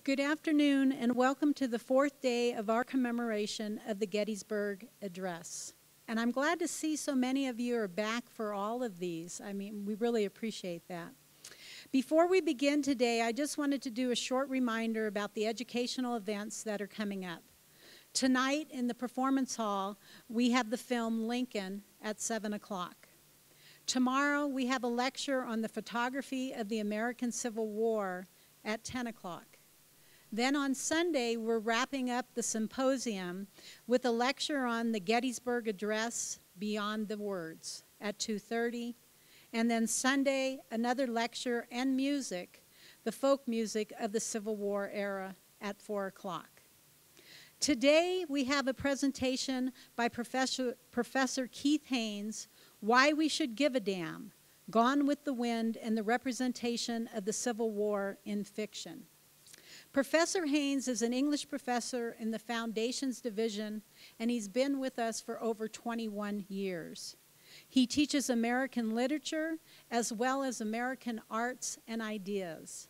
Good afternoon and welcome to the fourth day of our commemoration of the Gettysburg Address. And I'm glad to see so many of you are back for all of these. I mean, we really appreciate that. Before we begin today, I just wanted to do a short reminder about the educational events that are coming up. Tonight in the Performance Hall, we have the film Lincoln at 7 o'clock. Tomorrow, we have a lecture on the photography of the American Civil War at 10 o'clock. Then on Sunday, we're wrapping up the symposium with a lecture on the Gettysburg Address, Beyond the Words, at 2:30. And then Sunday, another lecture and music, the folk music of the Civil War era, at 4 o'clock. Today, we have a presentation by Professor Keith Haynes, Why We Should Give a Damn, Gone with the Wind and the Representation of the Civil War in Fiction. Professor Haynes is an English professor in the Foundations Division, and he's been with us for over 21 years. He teaches American literature as well as American arts and ideas.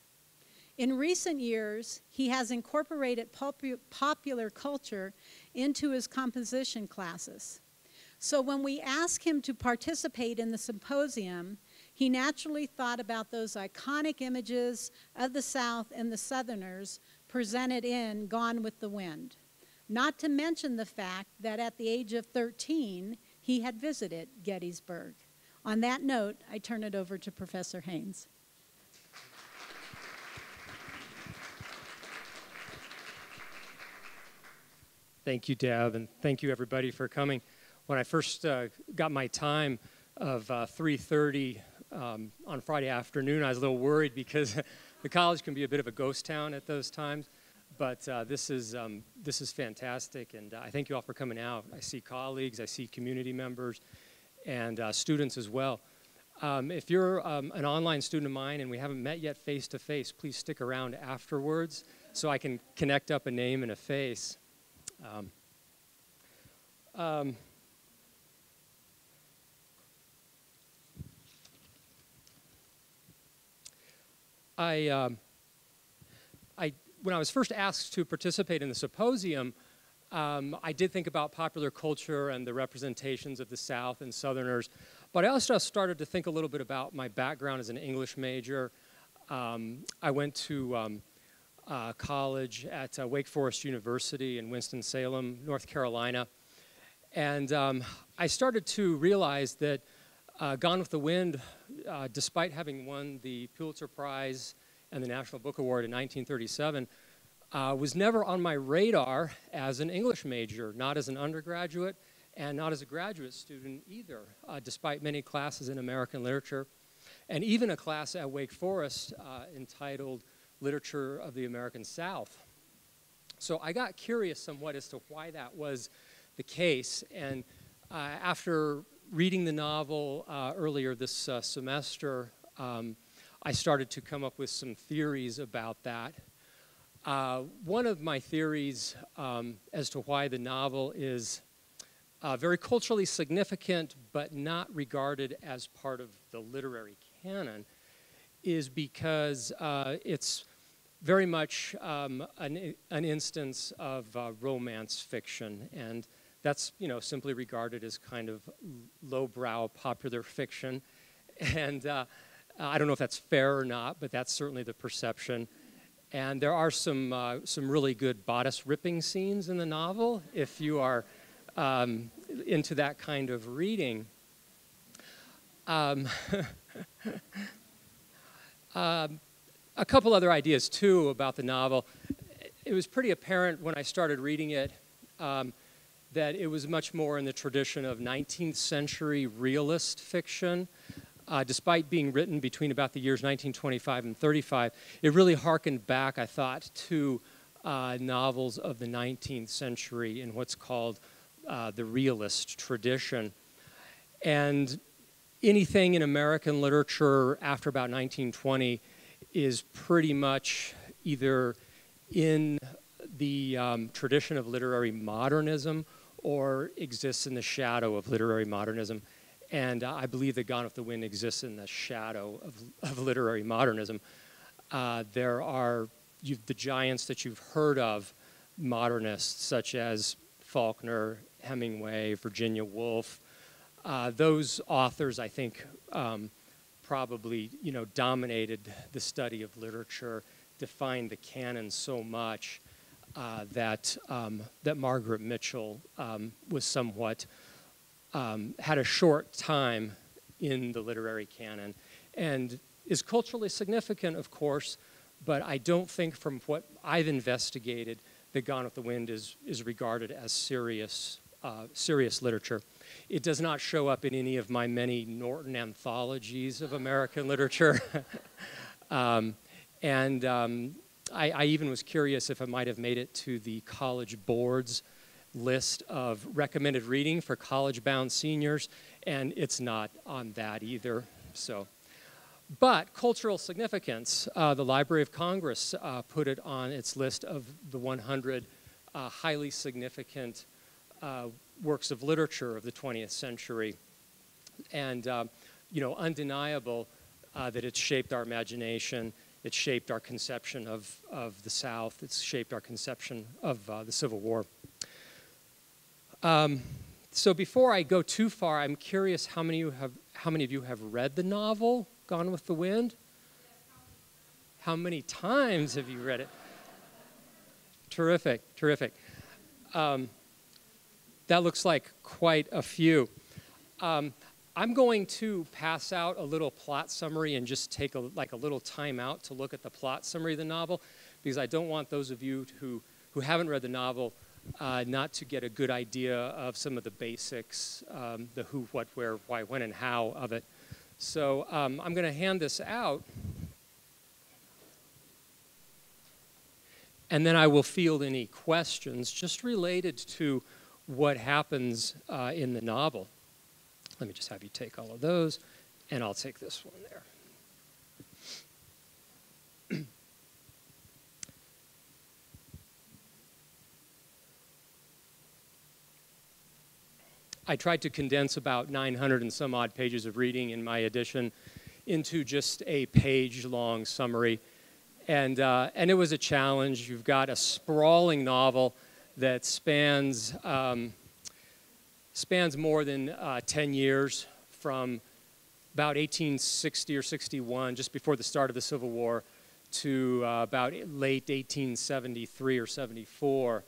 In recent years, he has incorporated popular culture into his composition classes. So when we asked him to participate in the symposium, he naturally thought about those iconic images of the South and the Southerners presented in Gone with the Wind. Not to mention the fact that at the age of 13, he had visited Gettysburg. On that note, I turn it over to Professor Haynes. Thank you, Deb, and thank you, everybody, for coming. When I first got my time of 3:30 on Friday afternoon, I was a little worried because the college can be a bit of a ghost town at those times. But this is fantastic, and I thank you all for coming out. I see colleagues, I see community members, and students as well. If you're an online student of mine and we haven't met yet face-to-face, please stick around afterwards so I can connect up a name and a face. When I was first asked to participate in the symposium, I did think about popular culture and the representations of the South and Southerners, but I also started to think a little bit about my background as an English major. I went to college at Wake Forest University in Winston-Salem, North Carolina, and I started to realize that Gone with the Wind, despite having won the Pulitzer Prize and the National Book Award in 1937, was never on my radar as an English major, not as an undergraduate and not as a graduate student either, despite many classes in American literature, and even a class at Wake Forest entitled Literature of the American South. So I got curious somewhat as to why that was the case, and after reading the novel earlier this semester, I started to come up with some theories about that. One of my theories as to why the novel is very culturally significant but not regarded as part of the literary canon is because it's very much an instance of romance fiction, and that's, simply regarded as kind of lowbrow popular fiction. And I don't know if that's fair or not, but that's certainly the perception. And there are some really good bodice ripping scenes in the novel, if you are into that kind of reading. A couple other ideas, too, about the novel. It was pretty apparent when I started reading it that it was much more in the tradition of 19th century realist fiction. Despite being written between about the years 1925 and 35, it really harkened back, I thought, to novels of the 19th century in what's called the realist tradition. And anything in American literature after about 1920 is pretty much either in the tradition of literary modernism or exists in the shadow of literary modernism. And I believe that Gone with the Wind exists in the shadow of literary modernism. There are the giants that you've heard of, modernists such as Faulkner, Hemingway, Virginia Woolf, those authors, I think, probably, dominated the study of literature, defined the canon so much that Margaret Mitchell was somewhat, had a short time in the literary canon, and is culturally significant, of course, but I don't think from what I've investigated that Gone with the Wind is regarded as serious literature. It does not show up in any of my many Norton anthologies of American literature. I even was curious if it might have made it to the College Board's list of recommended reading for college-bound seniors, and it's not on that either. So, but cultural significance, the Library of Congress put it on its list of the 100 highly significant works of literature of the 20th century, and undeniable that it's shaped our imagination, it's shaped our conception of the South, it's shaped our conception of the Civil War. So before I go too far, I'm curious how many of you have read the novel Gone with the Wind? How many times have you read it? Terrific, terrific. That looks like quite a few. I'm going to pass out a little plot summary and just take a little time out to look at the plot summary of the novel, because I don't want those of you who haven't read the novel not to get a good idea of some of the basics, the who, what, where, why, when, and how of it. So I'm going to hand this out, and then I will field any questions just related to what happens in the novel. Let me just have you take all of those, and I'll take this one there. I tried to condense about 900 and some odd pages of reading in my edition into just a page-long summary, and it was a challenge. You've got a sprawling novel that spans more than 10 years, from about 1860 or 61, just before the start of the Civil War, to about late 1873 or 74,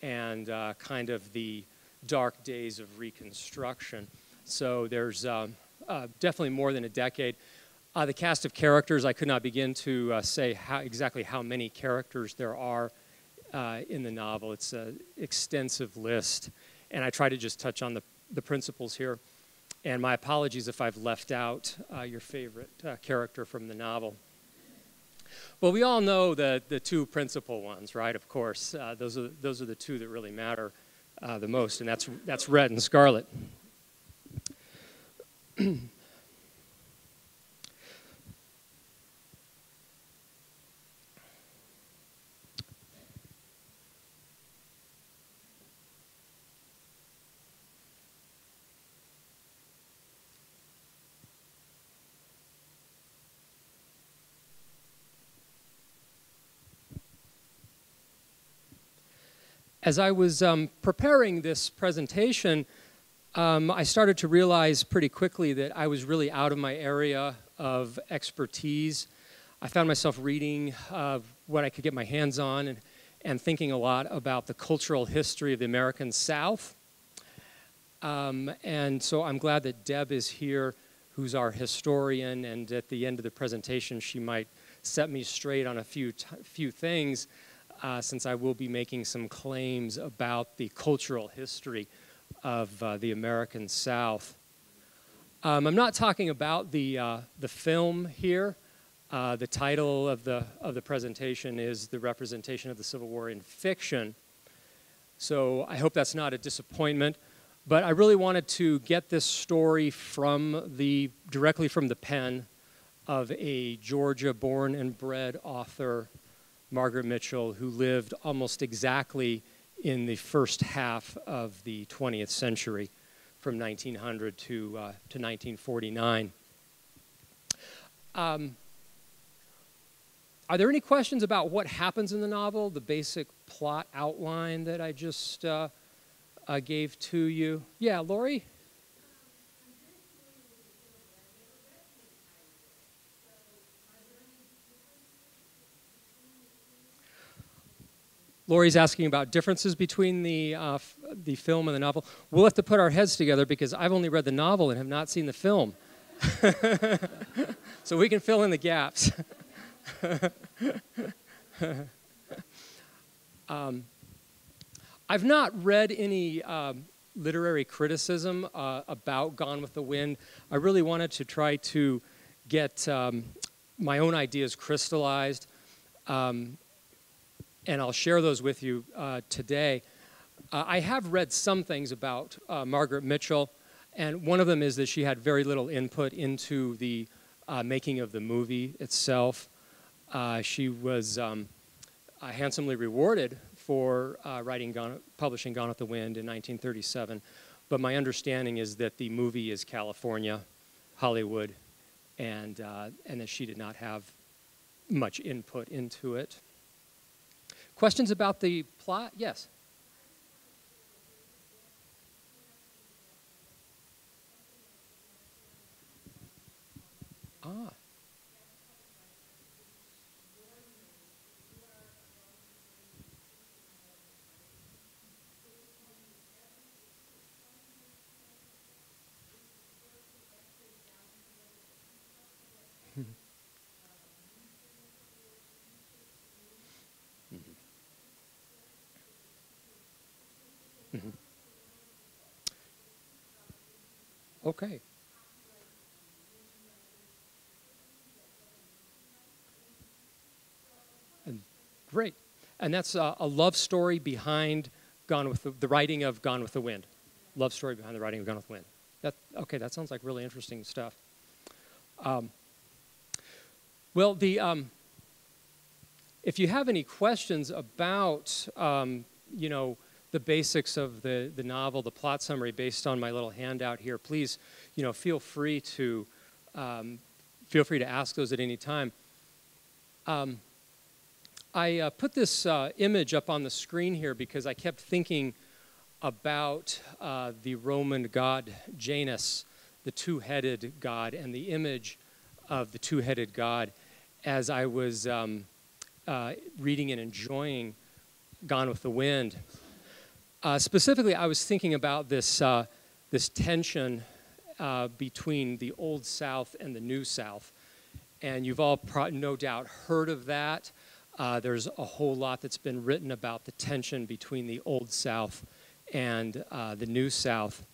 and kind of the dark days of Reconstruction. So there's definitely more than a decade. The cast of characters, I could not begin to say exactly how many characters there are in the novel. It's an extensive list, and I try to just touch on the principles here. And my apologies if I've left out your favorite character from the novel. Well, we all know the two principal ones, right? Of course, those are the two that really matter the most, and that's red and scarlet. As I was preparing this presentation, I started to realize pretty quickly that I was really out of my area of expertise. I found myself reading what I could get my hands on and thinking a lot about the cultural history of the American South. And so I'm glad that Deb is here, who's our historian, and at the end of the presentation she might set me straight on a few things. Since I will be making some claims about the cultural history of the American South. I'm not talking about the film here. The title of the presentation is The Representation of the Civil War in Fiction. So I hope that's not a disappointment. But I really wanted to get this story directly from the pen of a Georgia-born and bred author, Margaret Mitchell, who lived almost exactly in the first half of the 20th century, from 1900 to 1949. Are there any questions about what happens in the novel, the basic plot outline that I just gave to you? Yeah, Lori? Lori's asking about differences between the film and the novel. We'll have to put our heads together because I've only read the novel and have not seen the film. So we can fill in the gaps. I've not read any literary criticism about Gone with the Wind. I really wanted to try to get my own ideas crystallized. And I'll share those with you today. I have read some things about Margaret Mitchell, and one of them is that she had very little input into the making of the movie itself. She was handsomely rewarded for publishing Gone with the Wind in 1937, but my understanding is that the movie is California, Hollywood, and that she did not have much input into it. Questions about the plot? Yes. Ah. Okay. And great. And that's a love story behind the writing of Gone with the Wind. Love story behind the writing of Gone with the Wind. Okay, that sounds like really interesting stuff. Well, if you have any questions about, the basics of the novel, the plot summary based on my little handout here, please, feel free to ask those at any time. I put this image up on the screen here because I kept thinking about the Roman god Janus, the two-headed god, and the image of the two-headed god as I was reading and enjoying Gone with the Wind. Specifically, I was thinking about this tension between the Old South and the New South. And you've all no doubt heard of that. There's a whole lot that's been written about the tension between the Old South and the New South.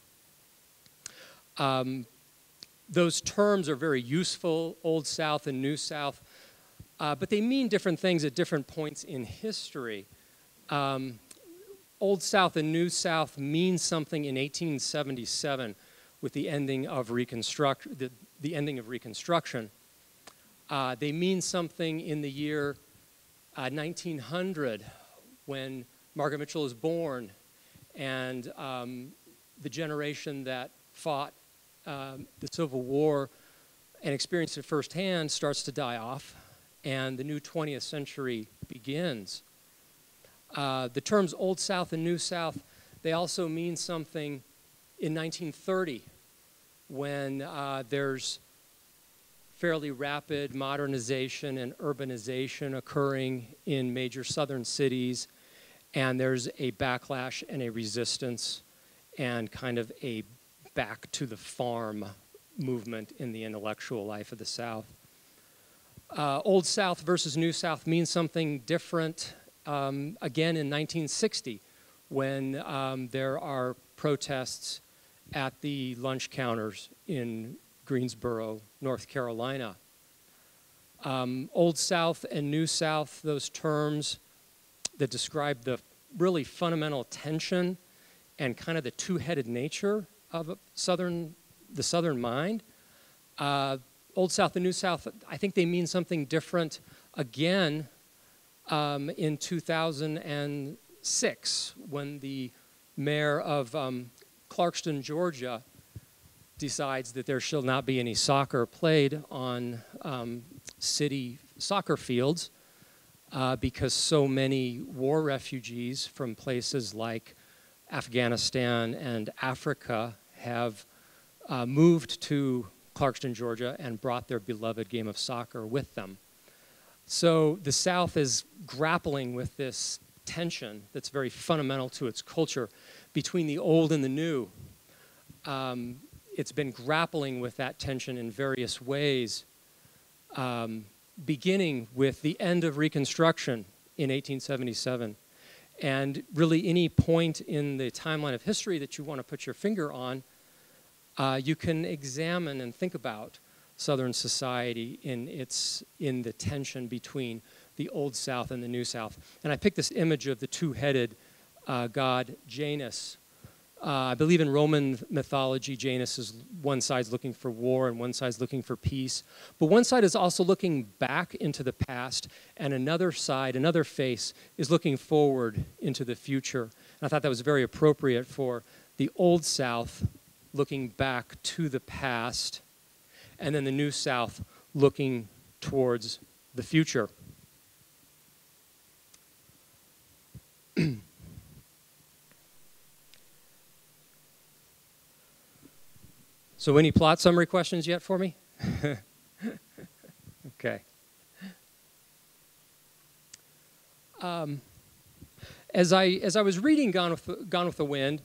Those terms are very useful, Old South and New South, but they mean different things at different points in history. Old South and New South mean something in 1877 with the ending of Reconstruction. They mean something in the year 1900 when Margaret Mitchell is born and the generation that fought the Civil War and experienced it firsthand starts to die off and the new 20th century begins. The terms Old South and New South, they also mean something in 1930 when there's fairly rapid modernization and urbanization occurring in major southern cities, and there's a backlash and a resistance and kind of a back to the farm movement in the intellectual life of the South. Old South versus New South means something different again in 1960 when there are protests at the lunch counters in Greensboro, North Carolina. Old South and New South, those terms that describe the really fundamental tension and kind of the two-headed nature of the Southern mind. Old South and New South, I think they mean something different again in 2006 when the mayor of Clarkston, Georgia, decides that there shall not be any soccer played on city soccer fields because so many war refugees from places like Afghanistan and Africa have moved to Clarkston, Georgia, and brought their beloved game of soccer with them. So the South is grappling with this tension that's very fundamental to its culture between the old and the new. It's been grappling with that tension in various ways, beginning with the end of Reconstruction in 1877. And really any point in the timeline of history that you want to put your finger on, you can examine and think about Southern society in the tension between the Old South and the New South. And I picked this image of the two-headed god Janus. I believe in Roman mythology, Janus is one side's looking for war and one side's looking for peace. But one side is also looking back into the past, and another side, another face, is looking forward into the future. And I thought that was very appropriate for the Old South looking back to the past, and then the New South looking towards the future. So any plot summary questions yet for me? Okay. As I was reading Gone with the Wind,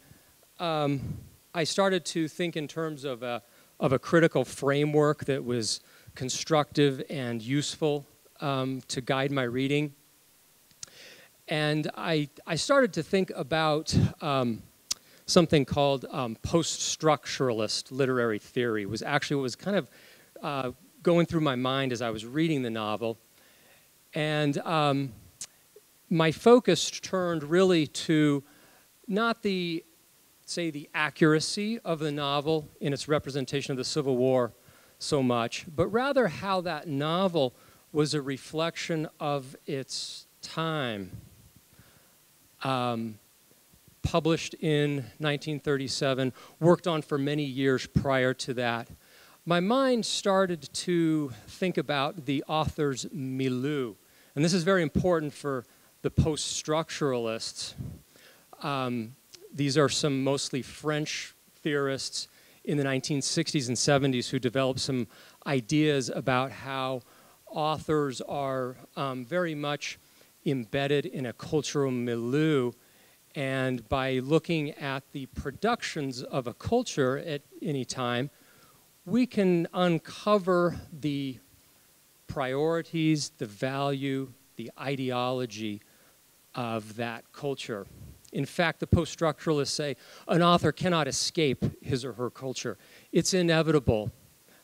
I started to think in terms of a critical framework that was constructive and useful to guide my reading. And I started to think about something called post-structuralist literary theory. Was actually what was kind of going through my mind as I was reading the novel. And my focus turned really to not the accuracy of the novel in its representation of the Civil War so much, but rather how that novel was a reflection of its time. Published in 1937, worked on for many years prior to that. My mind started to think about the author's milieu, and this is very important for the post-structuralists. These are some mostly French theorists in the 1960s and 70s who developed some ideas about how authors are very much embedded in a cultural milieu, and by looking at the productions of a culture at any time, we can uncover the priorities, the value, the ideology of that culture. In fact, the post-structuralists say an author cannot escape his or her culture. It's inevitable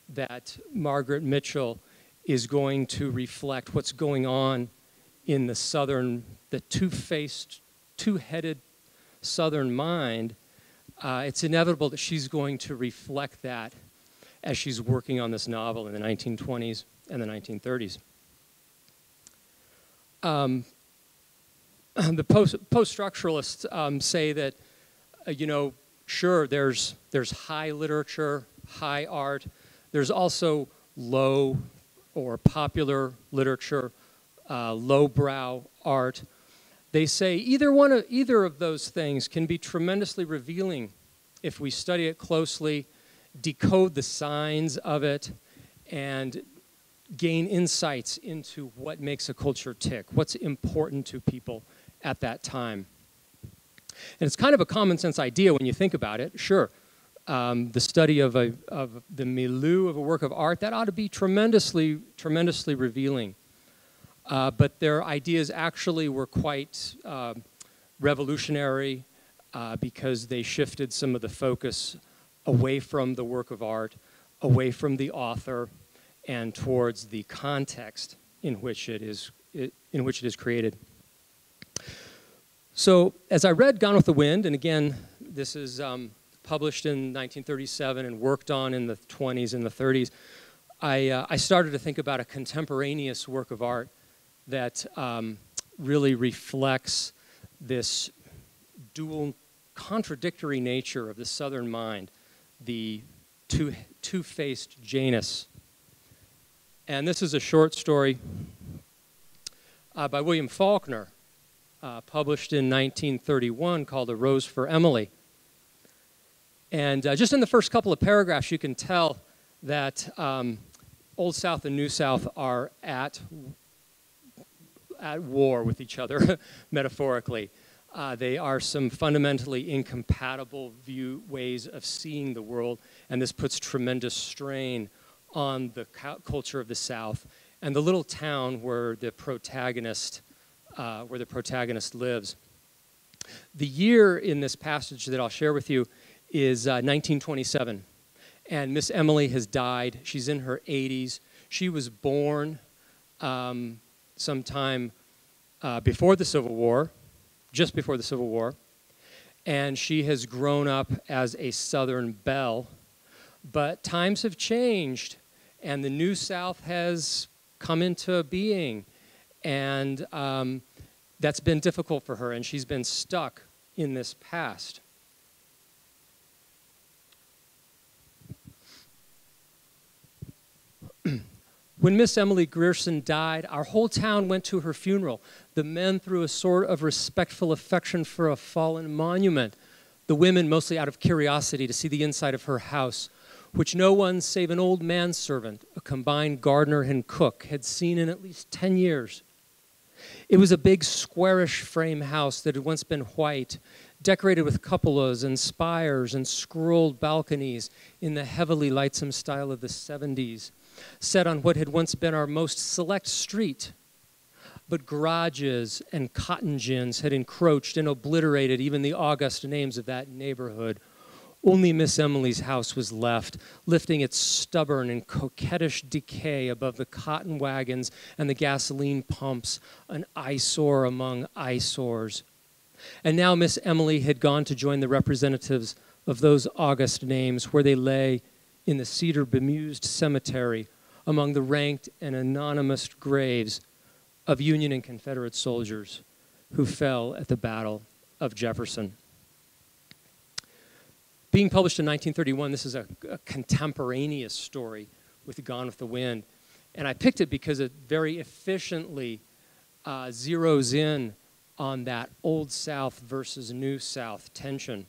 that Margaret Mitchell is going to reflect what's going on in the Southern, the two-faced, two-headed Southern mind. It's inevitable that she's going to reflect that as she's working on this novel in the 1920s and the 1930s. The post-structuralists say that, sure, there's high literature, high art. There's also low or popular literature, lowbrow art. They say either of those things can be tremendously revealing if we study it closely, decode the signs of it, and gain insights into what makes a culture tick, what's important to people at that time. And it's kind of a common sense idea when you think about it. Sure, the study of the milieu of a work of art, that ought to be tremendously revealing. But their ideas actually were quite revolutionary because they shifted some of the focus away from the work of art, away from the author, and towards the context in which it is created. So as I read Gone with the Wind, and again, this is published in 1937 and worked on in the 20s and the 30s, I started to think about a contemporaneous work of art that really reflects this dual, contradictory nature of the Southern mind, the two-faced Janus. And this is a short story by William Faulkner, published in 1931, called A Rose for Emily. And just in the first couple of paragraphs, you can tell that Old South and New South are at war with each other, metaphorically. They are some fundamentally incompatible ways of seeing the world, and this puts tremendous strain on the culture of the South and the little town where the protagonist lives. The year in this passage that I'll share with you is 1927, and Miss Emily has died. She's in her 80s. She was born sometime before the Civil War, just before the Civil War, and she has grown up as a Southern belle. But times have changed, and the New South has come into being, and that's been difficult for her, and she's been stuck in this past. When Miss Emily Grierson died, our whole town went to her funeral. The men threw a sort of respectful affection for a fallen monument. The women mostly out of curiosity to see the inside of her house, which no one save an old manservant, a combined gardener and cook, had seen in at least 10 years. It was a big squarish frame house that had once been white, decorated with cupolas and spires and scrolled balconies in the heavily lightsome style of the 70s, set on what had once been our most select street. But garages and cotton gins had encroached and obliterated even the august names of that neighborhood. Only Miss Emily's house was left, lifting its stubborn and coquettish decay above the cotton wagons and the gasoline pumps, an eyesore among eyesores. And now Miss Emily had gone to join the representatives of those august names, where they lay in the cedar-bemused cemetery among the ranked and anonymous graves of Union and Confederate soldiers who fell at the Battle of Jefferson. Being published in 1931, this is a contemporaneous story with Gone with the Wind. And I picked it because it very efficiently zeroes in on that Old South versus New South tension.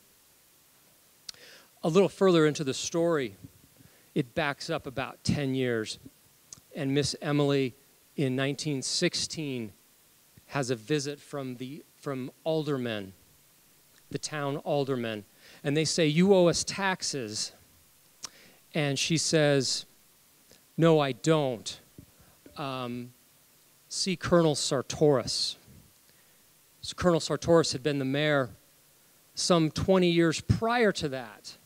A little further into the story, it backs up about 10 years. And Miss Emily, in 1916, has a visit from aldermen, the town aldermen. And they say, "You owe us taxes." And she says, "No, I don't. See Colonel Sartoris." So Colonel Sartoris had been the mayor some 20 years prior to that,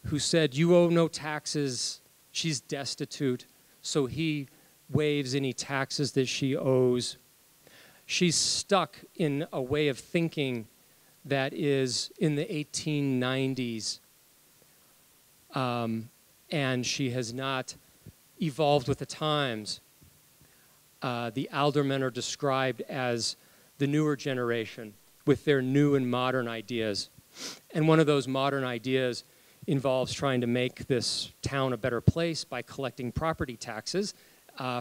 who said, "You owe no taxes. She's destitute." So he waives any taxes that she owes. She's stuck in a way of thinking that is in the 1890s, and she has not evolved with the times. The aldermen are described as the newer generation with their new and modern ideas. And one of those modern ideas involves trying to make this town a better place by collecting property taxes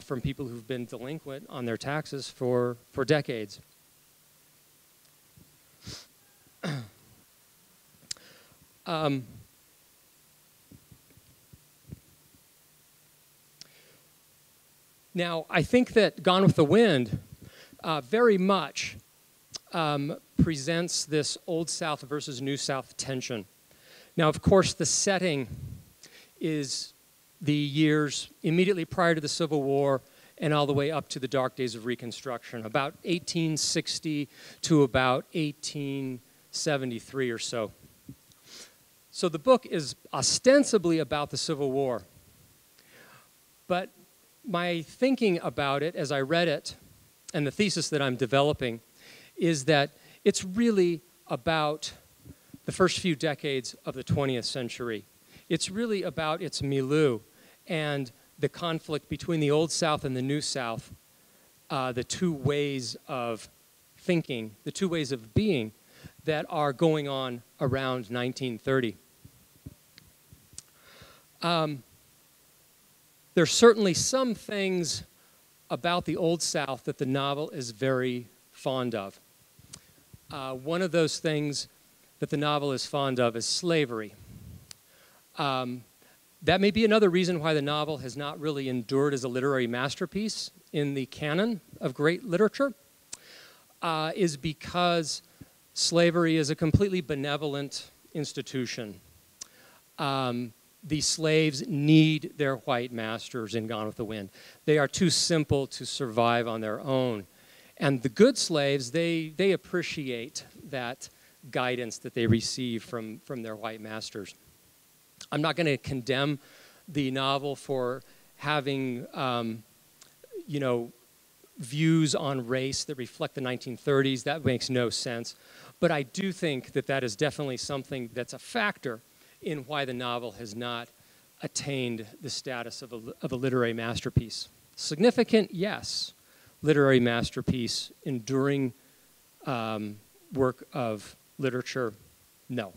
from people who've been delinquent on their taxes for decades. Now, I think that Gone with the Wind very much presents this Old South versus New South tension. Now, of course, the setting is the years immediately prior to the Civil War and all the way up to the dark days of Reconstruction, about 1860 to about 1873 or so. So the book is ostensibly about the Civil War. But my thinking about it as I read it, and the thesis that I'm developing, is that it's really about the first few decades of the 20th century. It's really about its milieu and the conflict between the Old South and the New South, the two ways of thinking, the two ways of being that are going on around 1930. There's certainly some things about the Old South that the novel is very fond of. One of those things that the novel is fond of is slavery. That may be another reason why the novel has not really endured as a literary masterpiece in the canon of great literature, is because slavery is a completely benevolent institution. The slaves need their white masters in Gone with the Wind. They are too simple to survive on their own. And the good slaves, they appreciate that guidance that they receive from their white masters. I'm not going to condemn the novel for having, views on race that reflect the 1930s. That makes no sense. But I do think that that is definitely something that's a factor in why the novel has not attained the status of a literary masterpiece. Significant, yes. Literary masterpiece, enduring work of literature, no.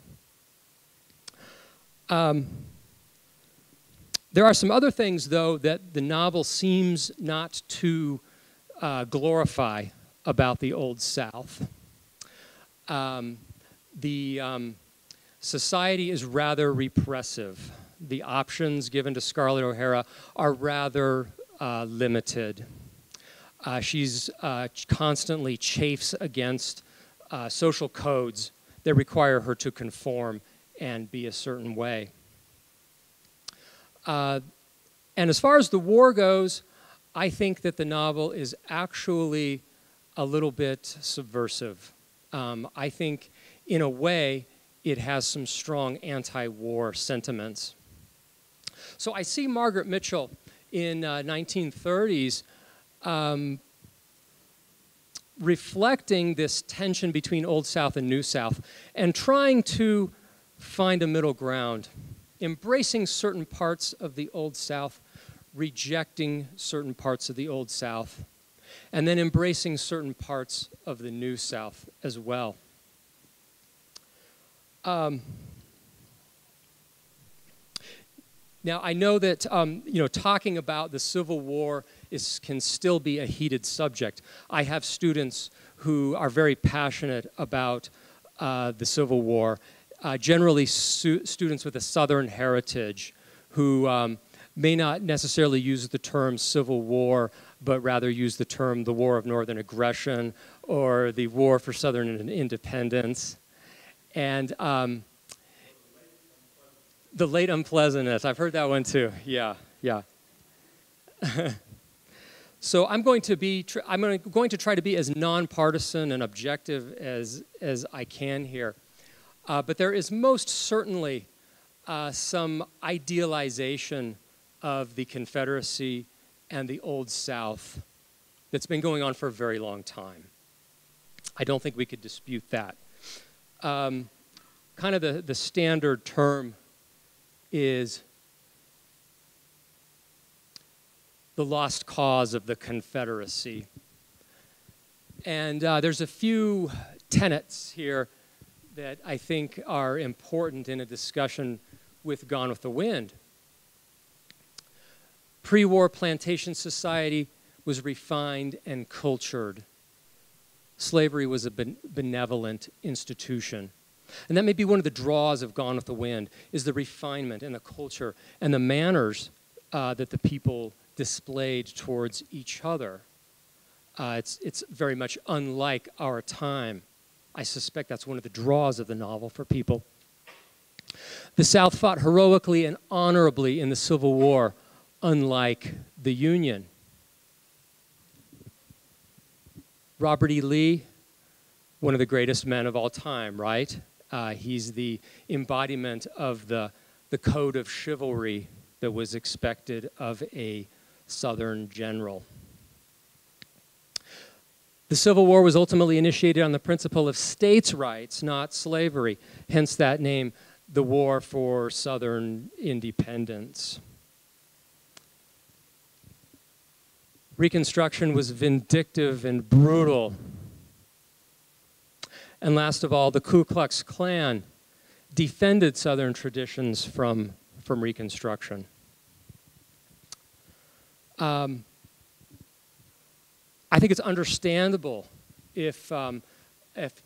There are some other things, though, that the novel seems not to glorify about the Old South. The society is rather repressive. The options given to Scarlett O'Hara are rather limited. She's constantly chafes against social codes that require her to conform and be a certain way. And as far as the war goes, I think that the novel is actually a little bit subversive. I think, in a way, it has some strong anti-war sentiments. So I see Margaret Mitchell in 1930s reflecting this tension between Old South and New South and trying to find a middle ground, embracing certain parts of the Old South, rejecting certain parts of the Old South, and then embracing certain parts of the New South as well. Now, I know that talking about the Civil War can still be a heated subject. I have students who are very passionate about the Civil War, generally students with a Southern heritage who may not necessarily use the term Civil War, but rather use the term the War of Northern Aggression or the War for Southern Independence. And the late unpleasantness, I've heard that one too. Yeah. So I'm going to try to be as nonpartisan and objective as I can here. But there is most certainly some idealization of the Confederacy and the Old South that's been going on for a very long time. I don't think we could dispute that. Kind of the standard term is the lost cause of the Confederacy. And there's a few tenets here that I think are important in a discussion with Gone with the Wind. Pre-war plantation society was refined and cultured. Slavery was a benevolent institution. And that may be one of the draws of Gone with the Wind, is the refinement and the culture and the manners that the people displayed towards each other. It's very much unlike our time. I suspect that's one of the draws of the novel for people. The South fought heroically and honorably in the Civil War, unlike the Union. Robert E. Lee, one of the greatest men of all time, right? He's the embodiment of the code of chivalry that was expected of a Southern general. The Civil War was ultimately initiated on the principle of states' rights, not slavery, hence that name, the War for Southern Independence. Reconstruction was vindictive and brutal. And last of all, the Ku Klux Klan defended Southern traditions from Reconstruction. I think it's understandable if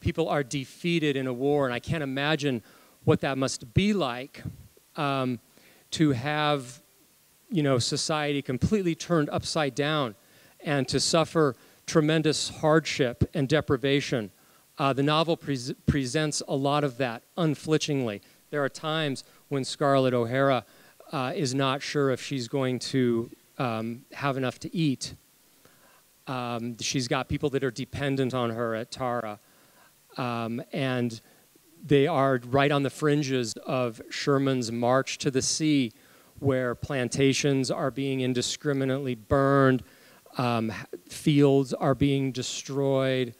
people are defeated in a war, and I can't imagine what that must be like to have, you know, society completely turned upside down and to suffer tremendous hardship and deprivation. The novel presents a lot of that unflinchingly. There are times when Scarlett O'Hara is not sure if she's going to have enough to eat. She's got people that are dependent on her at Tara. And they are right on the fringes of Sherman's march to the sea, where plantations are being indiscriminately burned, fields are being destroyed,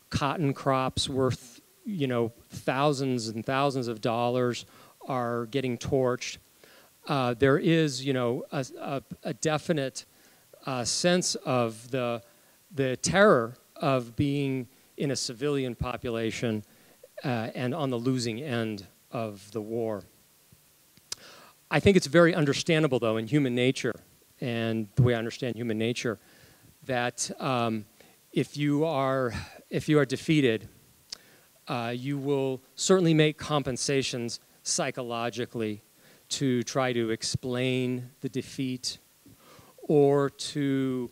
cotton crops worth, you know, thousands and thousands of dollars are getting torched. There is, you know, a definite sense of the terror of being in a civilian population and on the losing end of the war. I think it's very understandable, though, in human nature, and the way I understand human nature, that if you are defeated, you will certainly make compensations psychologically to try to explain the defeat or to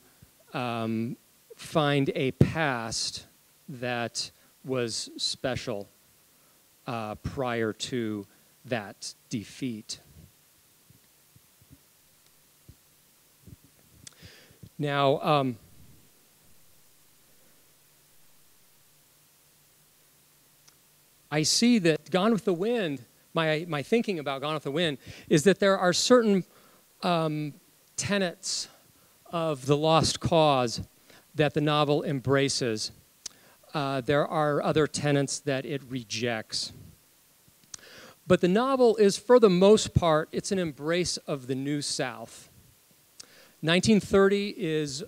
find a past that was special prior to that defeat. Now, I see that Gone with the Wind, my thinking about Gone with the Wind, is that there are certain tenets of the lost cause that the novel embraces. There are other tenets that it rejects. But the novel is, for the most part, it's an embrace of the New South. 1930 is,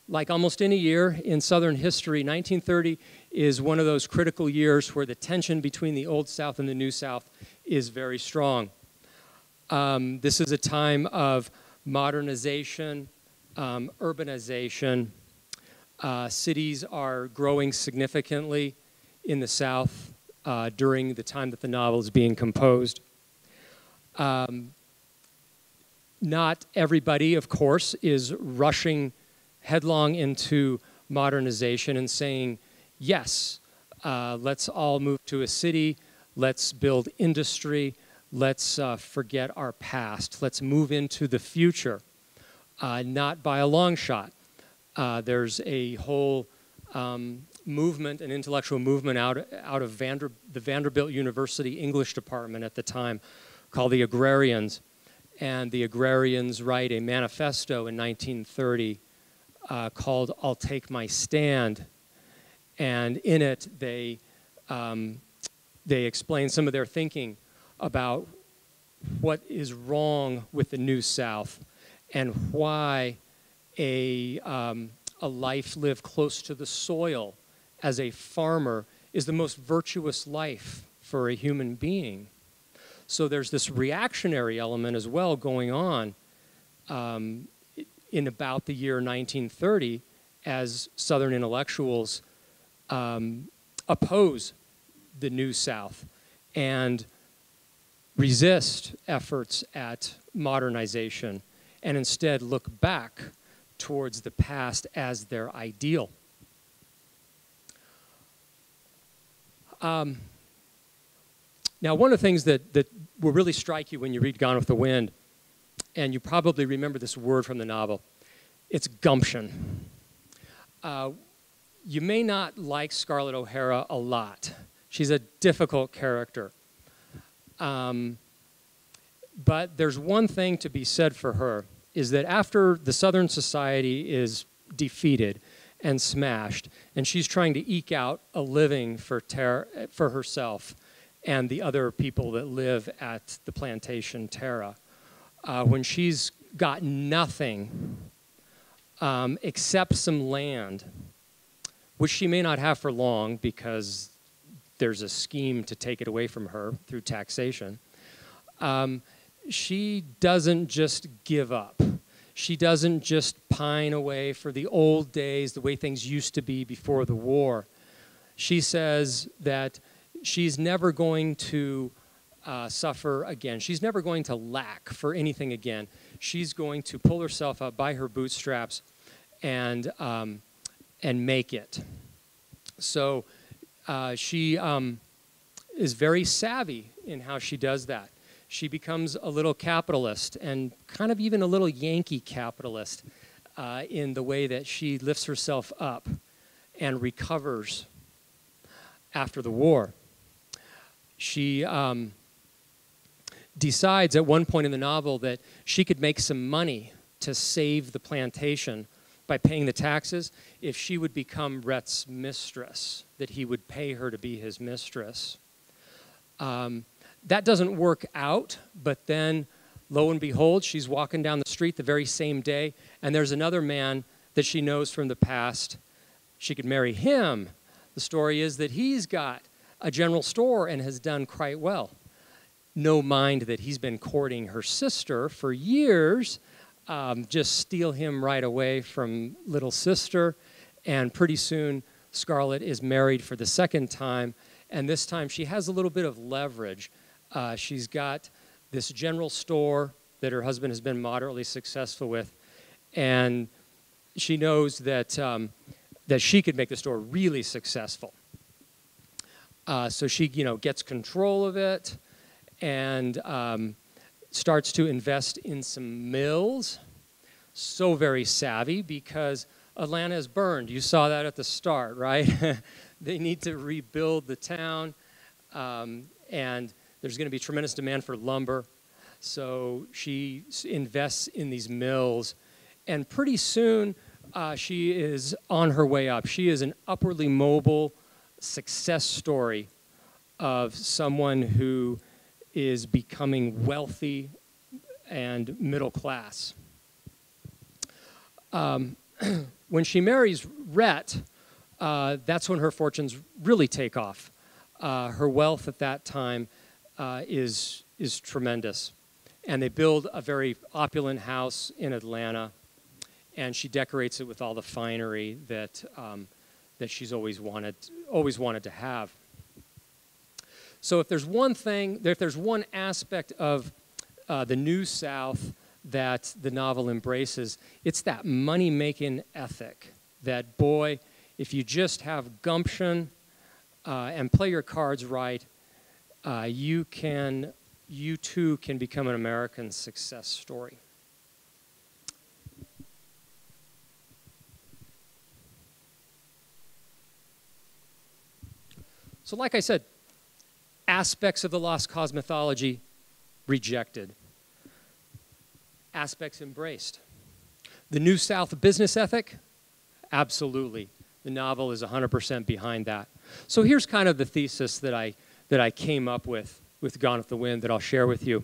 like almost any year in Southern history, 1930 is one of those critical years where the tension between the Old South and the New South is very strong. This is a time of modernization, urbanization. Cities are growing significantly in the South during the time that the novel is being composed. Not everybody, of course, is rushing headlong into modernization and saying, yes, let's all move to a city, let's build industry, let's forget our past, let's move into the future. Not by a long shot. There's a whole movement, an intellectual movement out of the Vanderbilt University English department at the time called the Agrarians. And the Agrarians write a manifesto in 1930 called I'll Take My Stand. And in it, they explain some of their thinking about what is wrong with the New South and why a life lived close to the soil as a farmer is the most virtuous life for a human being. So there's this reactionary element as well going on in about the year 1930 as Southern intellectuals oppose the New South and resist efforts at modernization and instead look back towards the past as their ideal. Now, one of the things that will really strike you when you read Gone with the Wind, and you probably remember this word from the novel, it's gumption. You may not like Scarlett O'Hara a lot. She's a difficult character. But there's one thing to be said for her, is that after the Southern society is defeated and smashed, and she's trying to eke out a living for herself and the other people that live at the plantation Tara, when she's got nothing except some land, which she may not have for long because there's a scheme to take it away from her through taxation, she doesn't just give up. she doesn't just pine away for the old days, the way things used to be before the war. She says that she's never going to suffer again. She's never going to lack for anything again. She's going to pull herself up by her bootstraps and make it. So she is very savvy in how she does that. She becomes a little capitalist, and kind of even a little Yankee capitalist in the way that she lifts herself up and recovers after the war. She decides at one point in the novel that she could make some money to save the plantation by paying the taxes if she would become Rhett's mistress, that he would pay her to be his mistress. That doesn't work out, but then, lo and behold, she's walking down the street the very same day, and there's another man that she knows from the past. She could marry him. The story is that he's got a general store and has done quite well. No mind that he's been courting her sister for years. Just steal him right away from little sister, and pretty soon Scarlett is married for the second time, and this time she has a little bit of leverage. She's got this general store that her husband has been moderately successful with, and she knows that, that she could make the store really successful. So she, gets control of it and starts to invest in some mills. So very savvy, because Atlanta is burned. You saw that at the start, right? They need to rebuild the town, and there's going to be tremendous demand for lumber. So she invests in these mills, and pretty soon she is on her way up. She is an upwardly mobile success story of someone who is becoming wealthy and middle class. When she marries Rhett, that's when her fortunes really take off. Her wealth at that time is tremendous. And they build a very opulent house in Atlanta, and she decorates it with all the finery that she's always wanted to have. So if there's one thing, if there's one aspect of the New South that the novel embraces, it's that money-making ethic. That, boy, if you just have gumption and play your cards right, you too can become an American success story. So like I said, aspects of the Lost Cause mythology rejected. Aspects embraced. The New South business ethic, absolutely. The novel is 100% behind that. So here's kind of the thesis that I came up with Gone with the Wind that I'll share with you.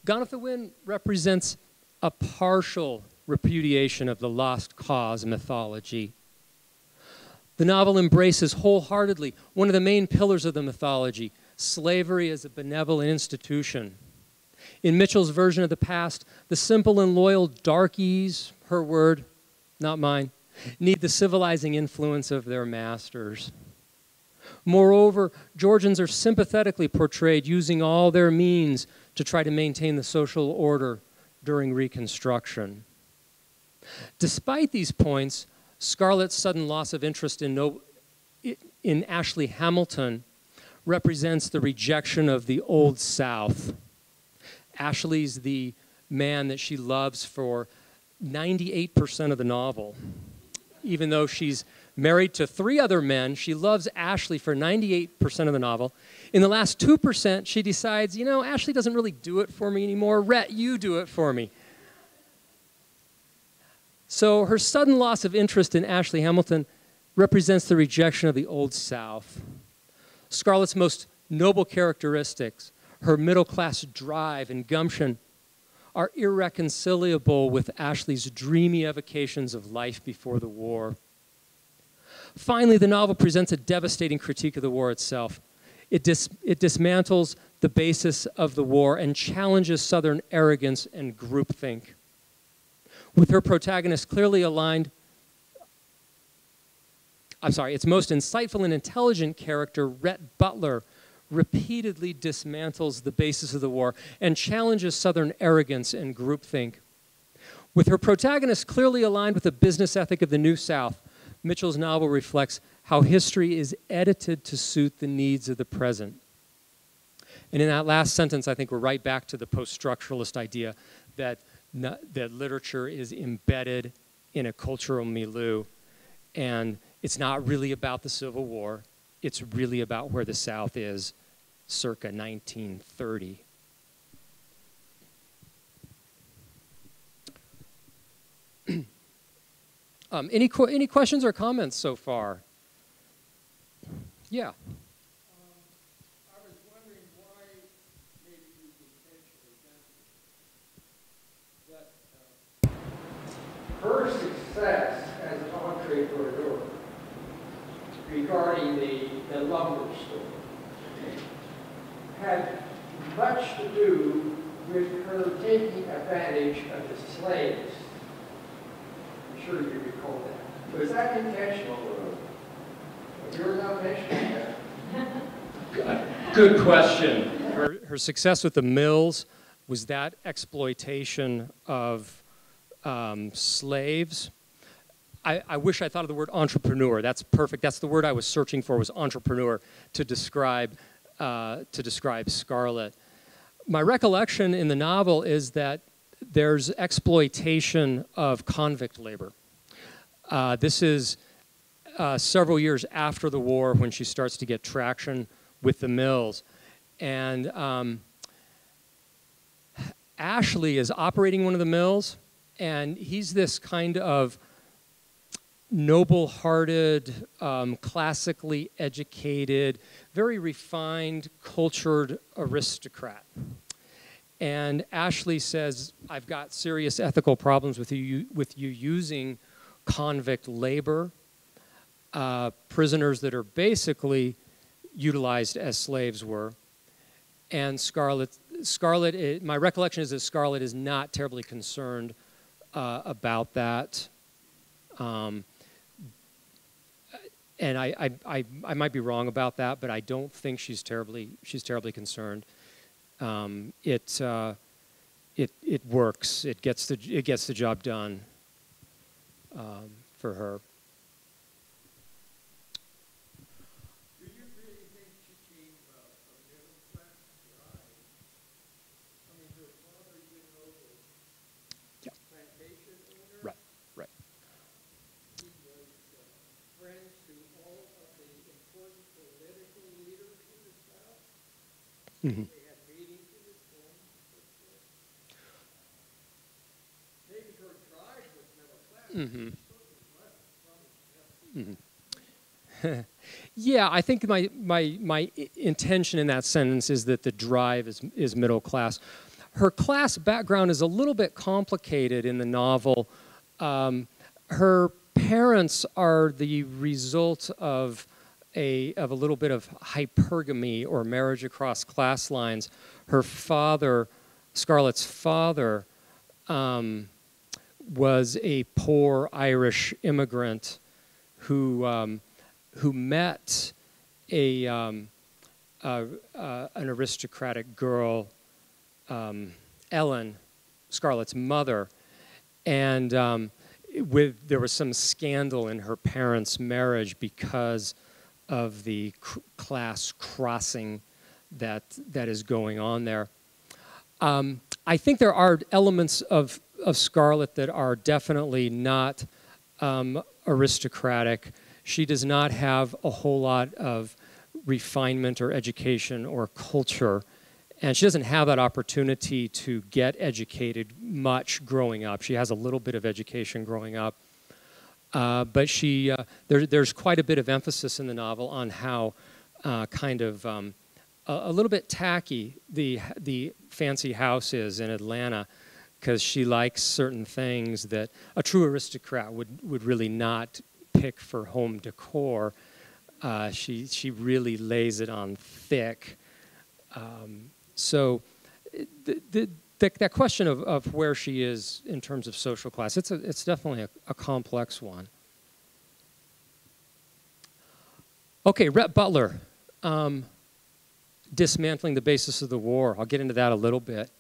Gone with the Wind represents a partial repudiation of the Lost Cause mythology. The novel embraces wholeheartedly one of the main pillars of the mythology, slavery as a benevolent institution. In Mitchell's version of the past, the simple and loyal darkies, her word, not mine, need the civilizing influence of their masters. Moreover, Georgians are sympathetically portrayed using all their means to try to maintain the social order during Reconstruction. Despite these points, Scarlett's sudden loss of interest in Ashley Hamilton represents the rejection of the Old South. Ashley's the man that she loves for 98% of the novel. Even though she's married to 3 other men, she loves Ashley for 98% of the novel. In the last 2%, she decides, Ashley doesn't really do it for me anymore. Rhett, you do it for me. So her sudden loss of interest in Ashley Hamilton represents the rejection of the Old South. Scarlett's most noble characteristics, her middle-class drive and gumption, are irreconcilable with Ashley's dreamy evocations of life before the war. Finally, the novel presents a devastating critique of the war itself. It dismantles the basis of the war and challenges Southern arrogance and groupthink. With her protagonist clearly aligned, its most insightful and intelligent character, Rhett Butler, repeatedly dismantles the basis of the war and challenges Southern arrogance and groupthink. With her protagonist clearly aligned with the business ethic of the New South, Mitchell's novel reflects how history is edited to suit the needs of the present. And in that last sentence, I think we're right back to the post-structuralist idea that literature is embedded in a cultural milieu, and it's not really about the Civil War. It's really about where the South is circa 1930. Any questions or comments so far? Yeah. I was wondering why maybe you intentionally that her success as an entrepreneur regarding the lumber store had much to do with her taking advantage of the slaves. I'm sure you recall that. Was that intentional? You're not mentioning that. Good question. Her success with the mills was that exploitation of slaves. I wish I thought of the word entrepreneur. That's perfect. That's the word I was searching for, was entrepreneur, to describe Scarlett. My recollection in the novel is that there's exploitation of convict labor. This is several years after the war when she starts to get traction with the mills. And Ashley is operating one of the mills, and he's this kind of noble-hearted, classically educated, very refined, cultured aristocrat. And Ashley says, I've got serious ethical problems with you using convict labor, prisoners that are basically utilized as slaves were. And Scarlett, my recollection is that Scarlett is not terribly concerned about that. And I might be wrong about that, but I don't think she's terribly concerned. It works. It gets the job done for her. Do you really think she came from middle class drive? I mean, her father, you know, the plantation owner. Right. He was friends to all of the important political leaders in the South. Mm-hmm. They had meetings in his home. Maybe her drive was middle class. Mm-hmm. Mm-hmm. Yeah, I think my intention in that sentence is that the drive is middle class. Her class background is a little bit complicated in the novel. Her parents are the result of a little bit of hypergamy or marriage across class lines. Her father, Scarlett's father, was a poor Irish immigrant who met an aristocratic girl, Ellen, Scarlett's mother, and there was some scandal in her parents' marriage because of the class crossing that is going on there. I think there are elements of Scarlett that are definitely not aristocratic. She does not have a whole lot of refinement or education or culture, and she doesn't have that opportunity to get educated much growing up. She has a little bit of education growing up, but there's quite a bit of emphasis in the novel on how kind of a little bit tacky the fancy house is in Atlanta, because she likes certain things that a true aristocrat would really not pick for home decor. She really lays it on thick, So that question of where she is in terms of social class, it's definitely a complex one. Okay, Rhett Butler, dismantling the basis of the war. I'll get into that a little bit.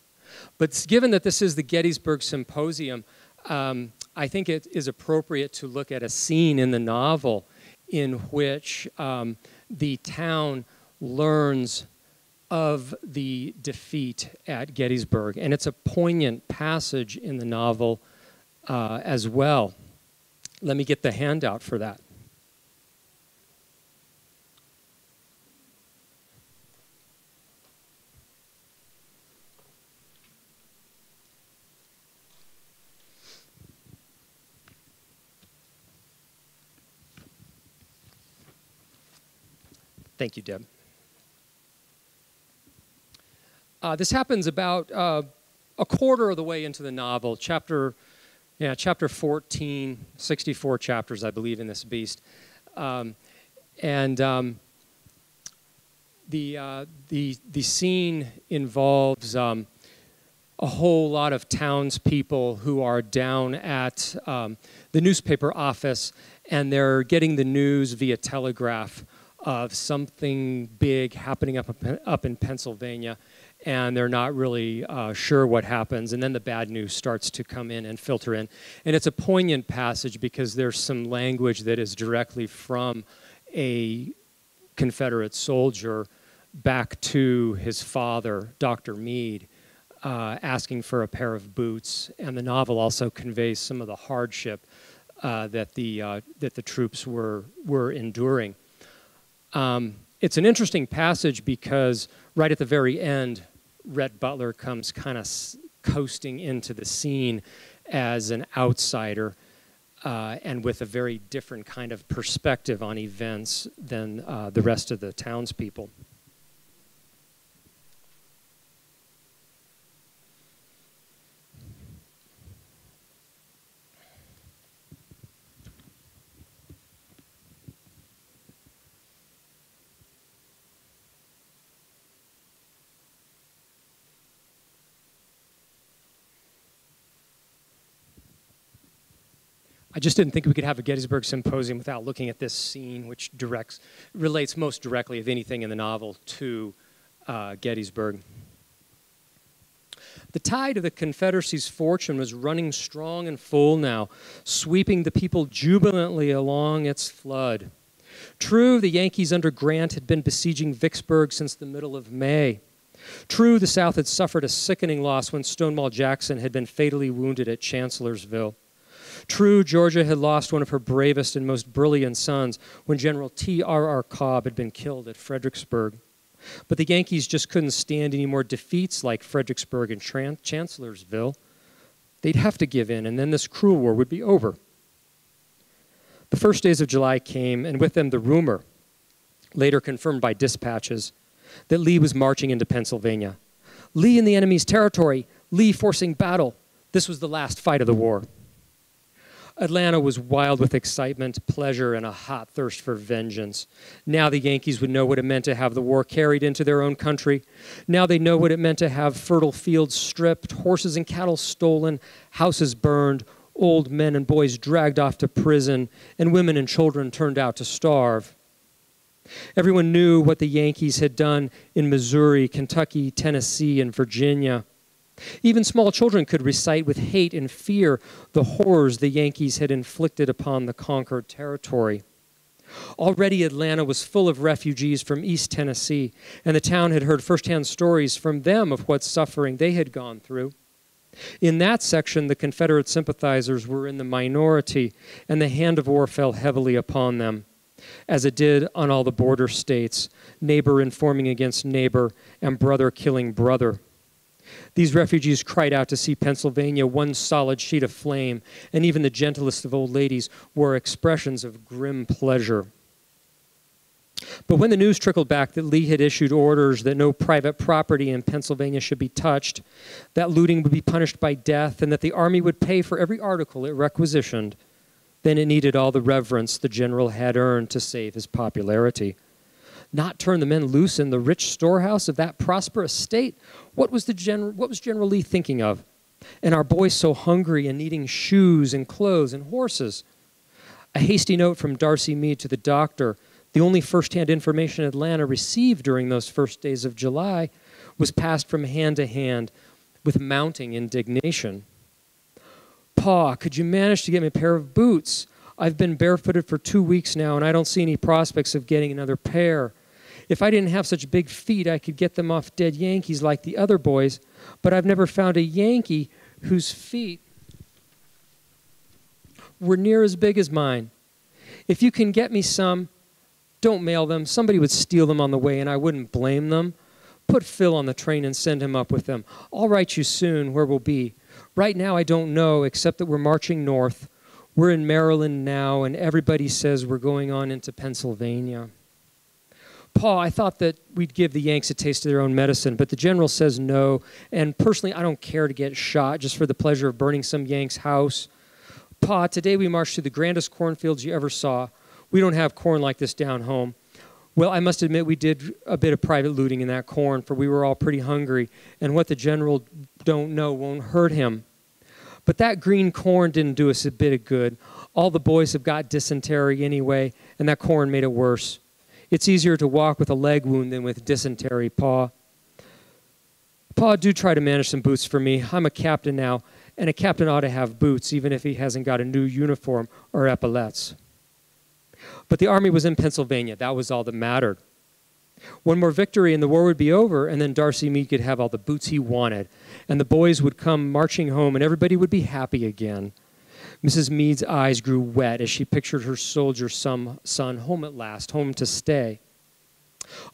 But given that this is the Gettysburg Symposium, I think it is appropriate to look at a scene in the novel in which the town learns of the defeat at Gettysburg. And it's a poignant passage in the novel as well. Let me get the handout for that. Thank you, Deb. This happens about a quarter of the way into the novel, chapter 14, 64 chapters, I believe, in this beast. The scene involves a whole lot of townspeople who are down at the newspaper office, and they're getting the news via telegraph of something big happening up in Pennsylvania, and they're not really sure what happens. And then the bad news starts to come in and filter in. And it's a poignant passage because there's some language that is directly from a Confederate soldier back to his father, Dr. Meade, asking for a pair of boots. And the novel also conveys some of the hardship that the troops were enduring. It's an interesting passage because right at the very end, Rhett Butler comes kind of coasting into the scene as an outsider and with a very different kind of perspective on events than the rest of the townspeople. I just didn't think we could have a Gettysburg Symposium without looking at this scene, which relates most directly, if anything, in the novel to Gettysburg. The tide of the Confederacy's fortune was running strong and full now, sweeping the people jubilantly along its flood. True, the Yankees under Grant had been besieging Vicksburg since the middle of May. True, the South had suffered a sickening loss when Stonewall Jackson had been fatally wounded at Chancellorsville. True, Georgia had lost one of her bravest and most brilliant sons when General T.R.R. Cobb had been killed at Fredericksburg. But the Yankees just couldn't stand any more defeats like Fredericksburg and Chancellorsville. They'd have to give in, and then this cruel war would be over. The first days of July came, and with them the rumor, later confirmed by dispatches, that Lee was marching into Pennsylvania. Lee in the enemy's territory, Lee forcing battle. This was the last fight of the war. Atlanta was wild with excitement, pleasure, and a hot thirst for vengeance. Now the Yankees would know what it meant to have the war carried into their own country. Now they know what it meant to have fertile fields stripped, horses and cattle stolen, houses burned, old men and boys dragged off to prison, and women and children turned out to starve. Everyone knew what the Yankees had done in Missouri, Kentucky, Tennessee, and Virginia. Even small children could recite with hate and fear the horrors the Yankees had inflicted upon the conquered territory. Already Atlanta was full of refugees from East Tennessee, and the town had heard firsthand stories from them of what suffering they had gone through. In that section, the Confederate sympathizers were in the minority, and the hand of war fell heavily upon them, as it did on all the border states, neighbor informing against neighbor and brother killing brother. These refugees cried out to see Pennsylvania one solid sheet of flame, and even the gentlest of old ladies wore expressions of grim pleasure. But when the news trickled back that Lee had issued orders that no private property in Pennsylvania should be touched, that looting would be punished by death, and that the army would pay for every article it requisitioned, then it needed all the reverence the general had earned to save his popularity. Not turn the men loose in the rich storehouse of that prosperous state? What was General Lee thinking of? And our boys so hungry and needing shoes and clothes and horses? A hasty note from Darcy Meade to the doctor, the only first-hand information Atlanta received during those first days of July, was passed from hand to hand with mounting indignation. Pa, could you manage to get me a pair of boots? I've been barefooted for 2 weeks now, and I don't see any prospects of getting another pair. If I didn't have such big feet, I could get them off dead Yankees like the other boys, but I've never found a Yankee whose feet were near as big as mine. If you can get me some, don't mail them. Somebody would steal them on the way, and I wouldn't blame them. Put Phil on the train and send him up with them. I'll write you soon where we'll be. Right now, I don't know, except that we're marching north. We're in Maryland now, and everybody says we're going on into Pennsylvania. Pa, I thought that we'd give the Yanks a taste of their own medicine, but the general says no, and personally, I don't care to get shot just for the pleasure of burning some Yank's house. Pa, today we marched through the grandest cornfields you ever saw. We don't have corn like this down home. Well, I must admit we did a bit of private looting in that corn, for we were all pretty hungry, and what the general don't know won't hurt him. But that green corn didn't do us a bit of good. All the boys have got dysentery anyway, and that corn made it worse. It's easier to walk with a leg wound than with dysentery, Pa. Pa, do try to manage some boots for me. I'm a captain now, and a captain ought to have boots, even if he hasn't got a new uniform or epaulettes. But the army was in Pennsylvania. That was all that mattered. One more victory and the war would be over, and then Darcy Meade could have all the boots he wanted, and the boys would come marching home, and everybody would be happy again. Mrs. Meade's eyes grew wet as she pictured her soldier son home at last, home to stay.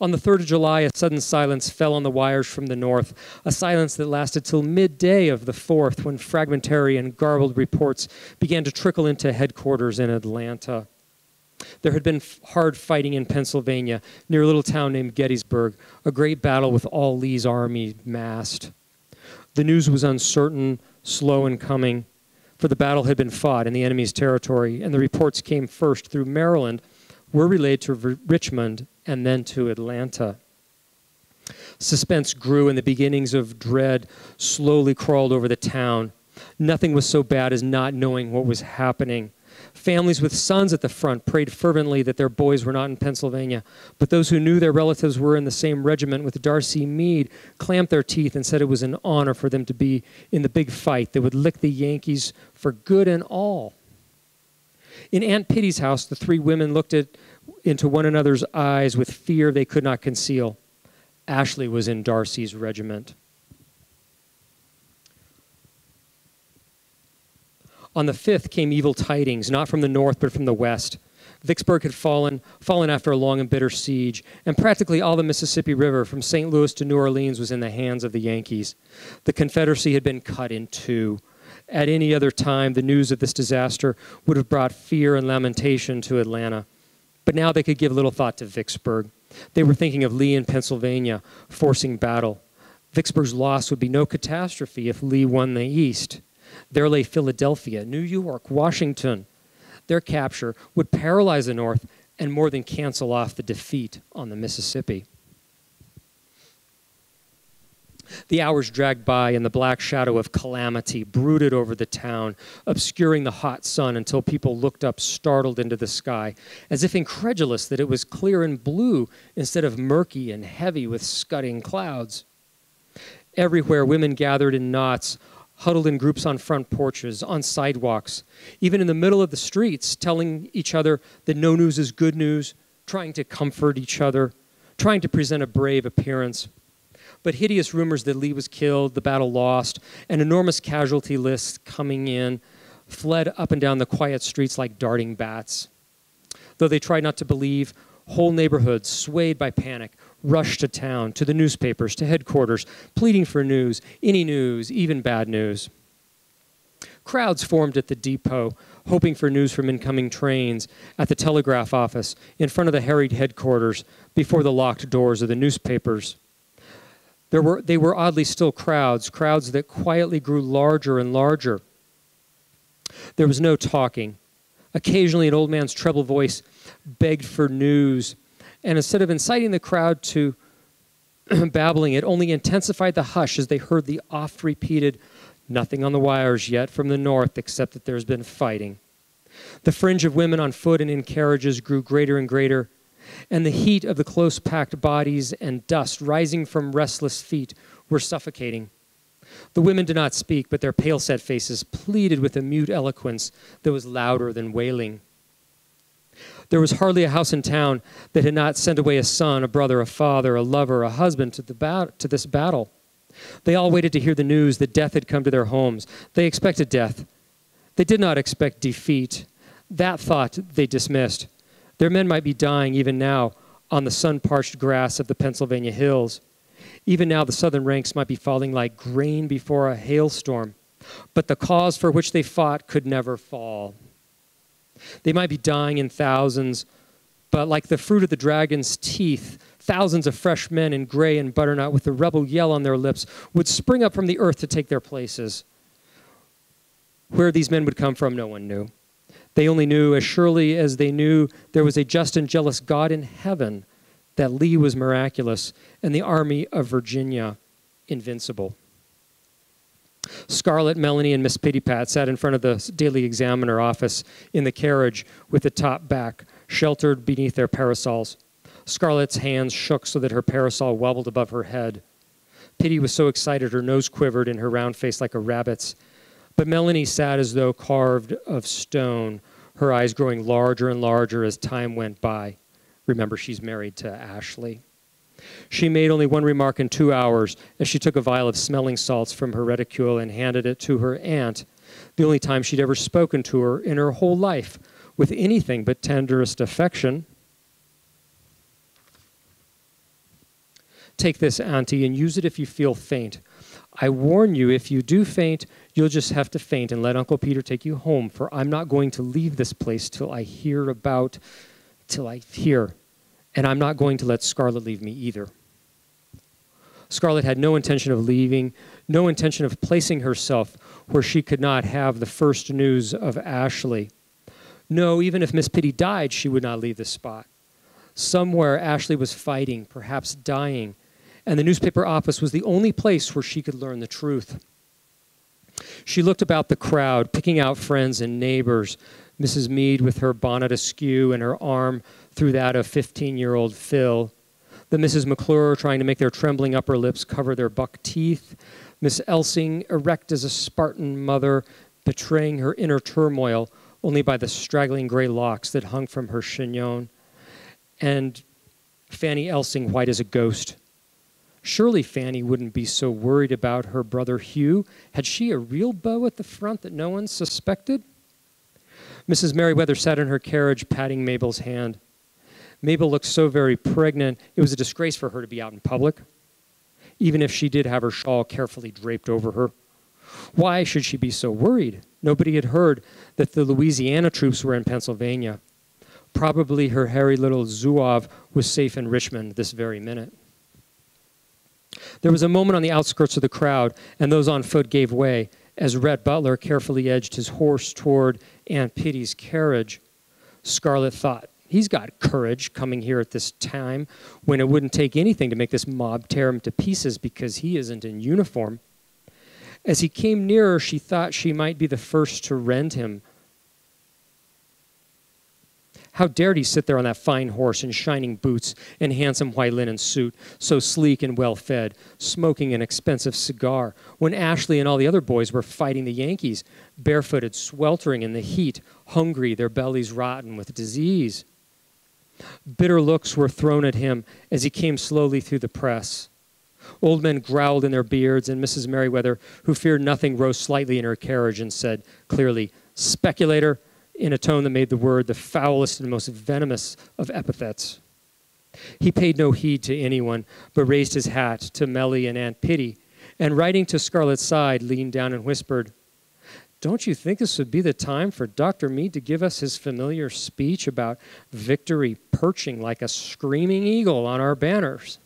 On the 3rd of July, a sudden silence fell on the wires from the north, a silence that lasted till midday of the 4th, when fragmentary and garbled reports began to trickle into headquarters in Atlanta. There had been hard fighting in Pennsylvania, near a little town named Gettysburg, a great battle with all Lee's army massed. The news was uncertain, slow in coming, for the battle had been fought in the enemy's territory, and the reports came first through Maryland, were relayed to Richmond, and then to Atlanta. Suspense grew, and the beginnings of dread slowly crawled over the town. Nothing was so bad as not knowing what was happening. Families with sons at the front prayed fervently that their boys were not in Pennsylvania, but those who knew their relatives were in the same regiment with Darcy Meade clamped their teeth and said it was an honor for them to be in the big fight that would lick the Yankees for good and all. In Aunt Pitty's house, the three women looked into one another's eyes with fear they could not conceal. Ashley was in Darcy's regiment. On the 5th came evil tidings, not from the north, but from the west. Vicksburg had fallen after a long and bitter siege, and practically all the Mississippi River from St. Louis to New Orleans was in the hands of the Yankees. The Confederacy had been cut in two. At any other time, the news of this disaster would have brought fear and lamentation to Atlanta. But now they could give little thought to Vicksburg. They were thinking of Lee in Pennsylvania, forcing battle. Vicksburg's loss would be no catastrophe if Lee won the East. There lay Philadelphia, New York, Washington. Their capture would paralyze the North and more than cancel off the defeat on the Mississippi. The hours dragged by, and the black shadow of calamity brooded over the town, obscuring the hot sun until people looked up startled into the sky, as if incredulous that it was clear and blue instead of murky and heavy with scudding clouds. Everywhere, women gathered in knots, huddled in groups on front porches, on sidewalks, even in the middle of the streets, telling each other that no news is good news, trying to comfort each other, trying to present a brave appearance. But hideous rumors that Lee was killed, the battle lost, and enormous casualty lists coming in fled up and down the quiet streets like darting bats. Though they tried not to believe, whole neighborhoods, swayed by panic, rushed to town, to the newspapers, to headquarters, pleading for news, any news, even bad news. Crowds formed at the depot, hoping for news from incoming trains, at the telegraph office, in front of the harried headquarters, before the locked doors of the newspapers. They were oddly still crowds that quietly grew larger and larger. There was no talking. Occasionally, an old man's treble voice begged for news, And instead of inciting the crowd to babbling, it only intensified the hush as they heard the oft-repeated, "Nothing on the wires yet from the north except that there's been fighting." The fringe of women on foot and in carriages grew greater and greater, and the heat of the close-packed bodies and dust rising from restless feet were suffocating. The women did not speak, but their pale-set faces pleaded with a mute eloquence that was louder than wailing. There was hardly a house in town that had not sent away a son, a brother, a father, a lover, a husband to this battle. They all waited to hear the news that death had come to their homes. They expected death. They did not expect defeat. That thought they dismissed. Their men might be dying even now on the sun-parched grass of the Pennsylvania hills. Even now the Southern ranks might be falling like grain before a hailstorm. But the cause for which they fought could never fall. They might be dying in thousands, but like the fruit of the dragon's teeth, thousands of fresh men in gray and butternut with the rebel yell on their lips would spring up from the earth to take their places. Where these men would come from, no one knew. They only knew, as surely as they knew there was a just and jealous God in heaven, that Lee was miraculous and the Army of Virginia invincible. Scarlett, Melanie, and Miss Pittypat sat in front of the Daily Examiner office in the carriage with the top back, sheltered beneath their parasols. Scarlett's hands shook so that her parasol wobbled above her head. Pitty was so excited her nose quivered in her round face like a rabbit's. But Melanie sat as though carved of stone, her eyes growing larger and larger as time went by. Remember, she's married to Ashley. She made only one remark in 2 hours as she took a vial of smelling salts from her reticule and handed it to her aunt, the only time she'd ever spoken to her in her whole life with anything but tenderest affection. "Take this, Auntie, and use it if you feel faint. I warn you, if you do faint, you'll just have to faint and let Uncle Peter take you home, for I'm not going to leave this place till I hear. And I'm not going to let Scarlett leave me either." Scarlett had no intention of leaving, no intention of placing herself where she could not have the first news of Ashley. No, even if Miss Pitty died, she would not leave the spot. Somewhere Ashley was fighting, perhaps dying, and the newspaper office was the only place where she could learn the truth. She looked about the crowd, picking out friends and neighbors, Mrs. Meade with her bonnet askew and her arm through that of 15-year-old Phil, the Mrs. McClure trying to make their trembling upper lips cover their buck teeth, Miss Elsing erect as a Spartan mother, betraying her inner turmoil only by the straggling gray locks that hung from her chignon, and Fanny Elsing white as a ghost. Surely Fanny wouldn't be so worried about her brother Hugh. Had she a real beau at the front that no one suspected? Mrs. Merriweather sat in her carriage patting Mabel's hand. Mabel looked so very pregnant, it was a disgrace for her to be out in public, even if she did have her shawl carefully draped over her. Why should she be so worried? Nobody had heard that the Louisiana troops were in Pennsylvania. Probably her hairy little Zouave was safe in Richmond this very minute. There was a moment on the outskirts of the crowd, and those on foot gave way as Rhett Butler carefully edged his horse toward Aunt Pitty's carriage. Scarlett thought, he's got courage coming here at this time when it wouldn't take anything to make this mob tear him to pieces because he isn't in uniform. As he came nearer, she thought she might be the first to rend him. How dared he sit there on that fine horse in shining boots and handsome white linen suit, so sleek and well-fed, smoking an expensive cigar, when Ashley and all the other boys were fighting the Yankees, barefooted, sweltering in the heat, hungry, their bellies rotten with disease. Bitter looks were thrown at him as he came slowly through the press. Old men growled in their beards, and Mrs. Merriweather, who feared nothing, rose slightly in her carriage and said clearly, "Speculator," in a tone that made the word the foulest and most venomous of epithets. He paid no heed to anyone, but raised his hat to Mellie and Aunt Pitty, and riding to Scarlett's side, leaned down and whispered, "Don't you think this would be the time for Dr. Meade to give us his familiar speech about victory perching like a screaming eagle on our banners?"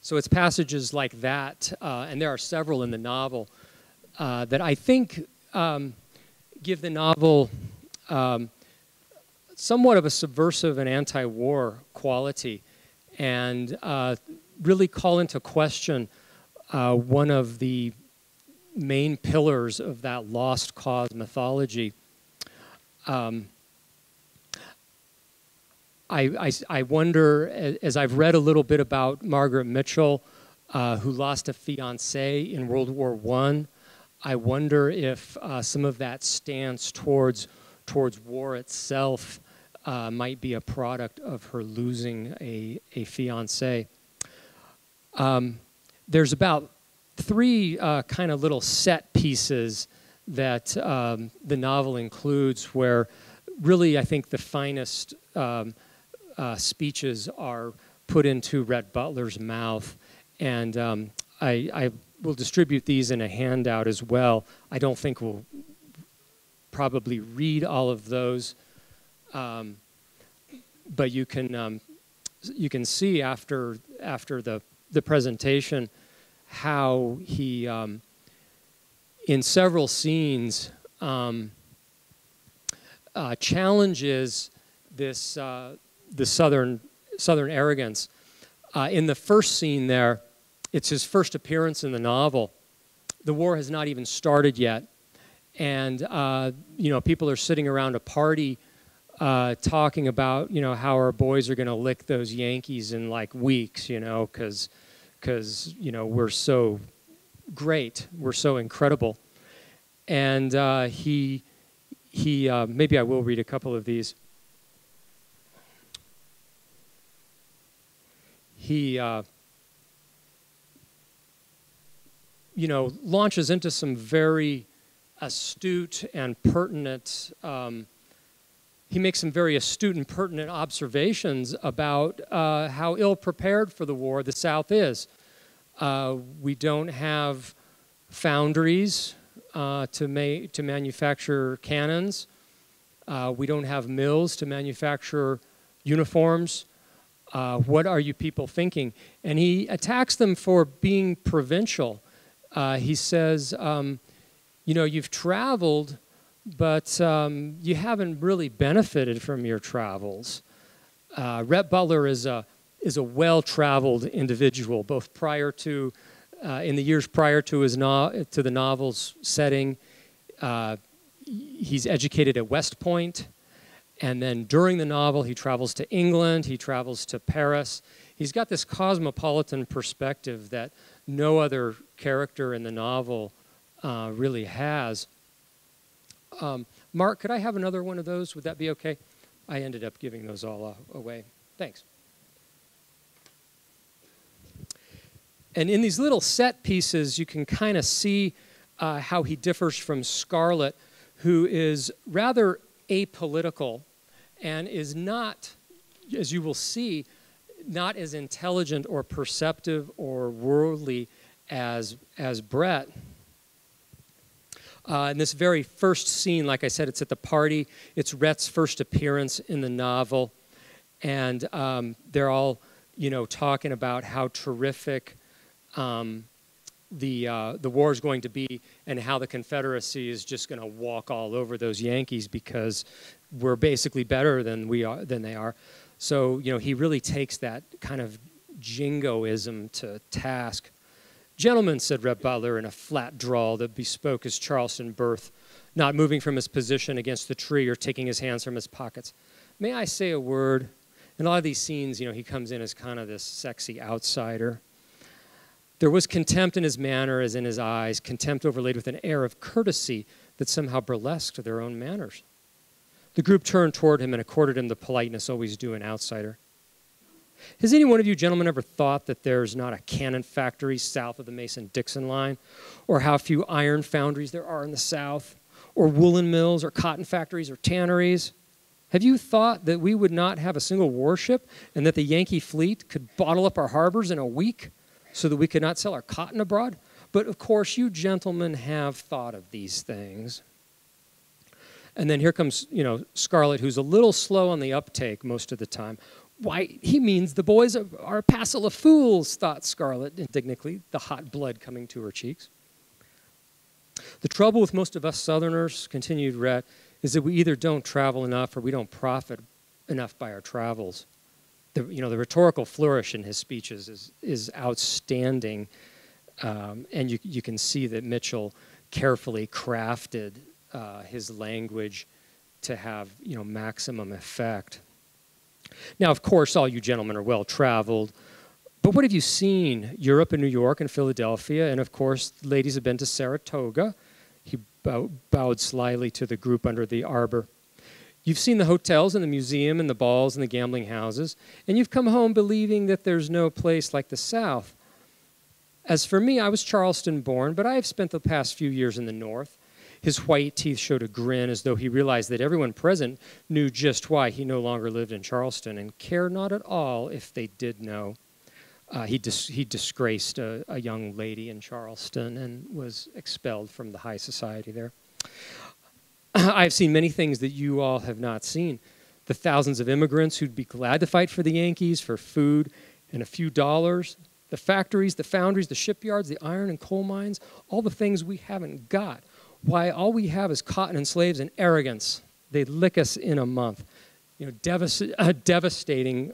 So it's passages like that, and there are several in the novel, that I think give the novel somewhat of a subversive and anti-war quality, and really call into question one of the main pillars of that lost cause mythology. I wonder, as I've read a little bit about Margaret Mitchell, who lost a fiancé in World War I wonder if some of that stance towards war itself might be a product of her losing a fiancé. There's about 3 kind of little set pieces that the novel includes where really I think the finest speeches are put into Rhett Butler's mouth, and I will distribute these in a handout as well. I don't think we'll probably read all of those, but you can see after the presentation how he in several scenes challenges this the southern arrogance. In the first scene there, it's his first appearance in the novel. The war has not even started yet, and people are sitting around a party talking about how our boys are going to lick those Yankees in like weeks, because we're so great, we're so incredible, and he maybe I will read a couple of these. He launches into some very astute and pertinent, he makes some very astute and pertinent observations about how ill-prepared for the war the South is. We don't have foundries to manufacture cannons. We don't have mills to manufacture uniforms. What are you people thinking? And he attacks them for being provincial. He says, you've traveled, but you haven't really benefited from your travels. Rhett Butler is a well-traveled individual, both prior to, in the years prior to the novel's setting. He's educated at West Point. And then during the novel, he travels to England, he travels to Paris. He's got this cosmopolitan perspective that no other character in the novel really has. Mark, could I have another one of those? Would that be okay? I ended up giving those all away. Thanks. And in these little set pieces, you can kind of see how he differs from Scarlett, who is rather apolitical and is not, as you will see, not as intelligent or perceptive or worldly as Brett. In this very first scene, like I said, it's at the party. It's Rhett's first appearance in the novel, and they're all, talking about how terrific the war is going to be, and how the Confederacy is just going to walk all over those Yankees because we're basically better than they are. So he really takes that kind of jingoism to task. "Gentlemen," said Rhett Butler in a flat drawl that bespoke his Charleston birth, not moving from his position against the tree or taking his hands from his pockets, "may I say a word?" In a lot of these scenes, he comes in as kind of this sexy outsider. There was contempt in his manner as in his eyes, contempt overlaid with an air of courtesy that somehow burlesqued their own manners. The group turned toward him and accorded him the politeness always due an outsider. "Has any one of you gentlemen ever thought that there's not a cannon factory south of the Mason-Dixon line, or how few iron foundries there are in the South, or woolen mills, or cotton factories, or tanneries? Have you thought that we would not have a single warship, and that the Yankee fleet could bottle up our harbors in a week, so that we could not sell our cotton abroad? But of course you gentlemen have thought of these things." And then here comes, Scarlett, who's a little slow on the uptake most of the time. Why, he means the boys are a passel of fools, thought Scarlett indignantly, the hot blood coming to her cheeks. The trouble with most of us Southerners, continued Rhett, is that we either don't travel enough or we don't profit enough by our travels. The rhetorical flourish in his speeches is outstanding, and you can see that Mitchell carefully crafted his language to have maximum effect. Now, of course, all you gentlemen are well-traveled, but what have you seen? Europe and New York and Philadelphia, and of course, ladies have been to Saratoga. He bowed slyly to the group under the arbor. You've seen the hotels and the museum and the balls and the gambling houses, and you've come home believing that there's no place like the South. As for me, I was Charleston born, but I have spent the past few years in the North. His white teeth showed a grin as though he realized that everyone present knew just why he no longer lived in Charleston and cared not at all if they did know. He disgraced a young lady in Charleston and was expelled from the high society there. I've seen many things that you all have not seen. The thousands of immigrants who'd be glad to fight for the Yankees for food and a few dollars. The factories, the foundries, the shipyards, the iron and coal mines, all the things we haven't got. Why, all we have is cotton and slaves and arrogance. They'd lick us in a month. Devastating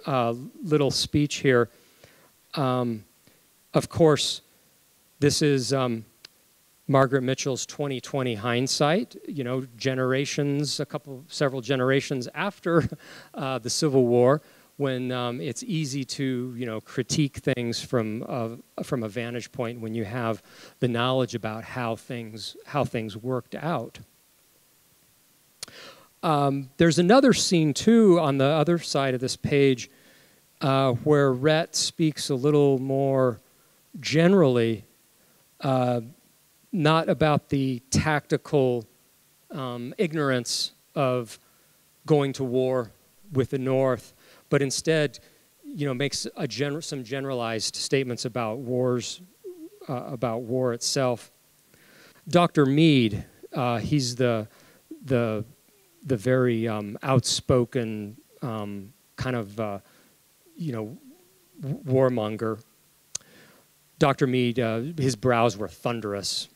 little speech here. Of course, this is Margaret Mitchell's 2020 hindsight. Several generations after the Civil War, when it's easy to critique things from a vantage point when you have the knowledge about how things worked out. There's another scene too on the other side of this page where Rhett speaks a little more generally, not about the tactical ignorance of going to war with the North, but instead, makes some generalized statements about about war itself. Dr. Meade, he's the very outspoken kind of warmonger. Dr. Meade, his brows were thunderous.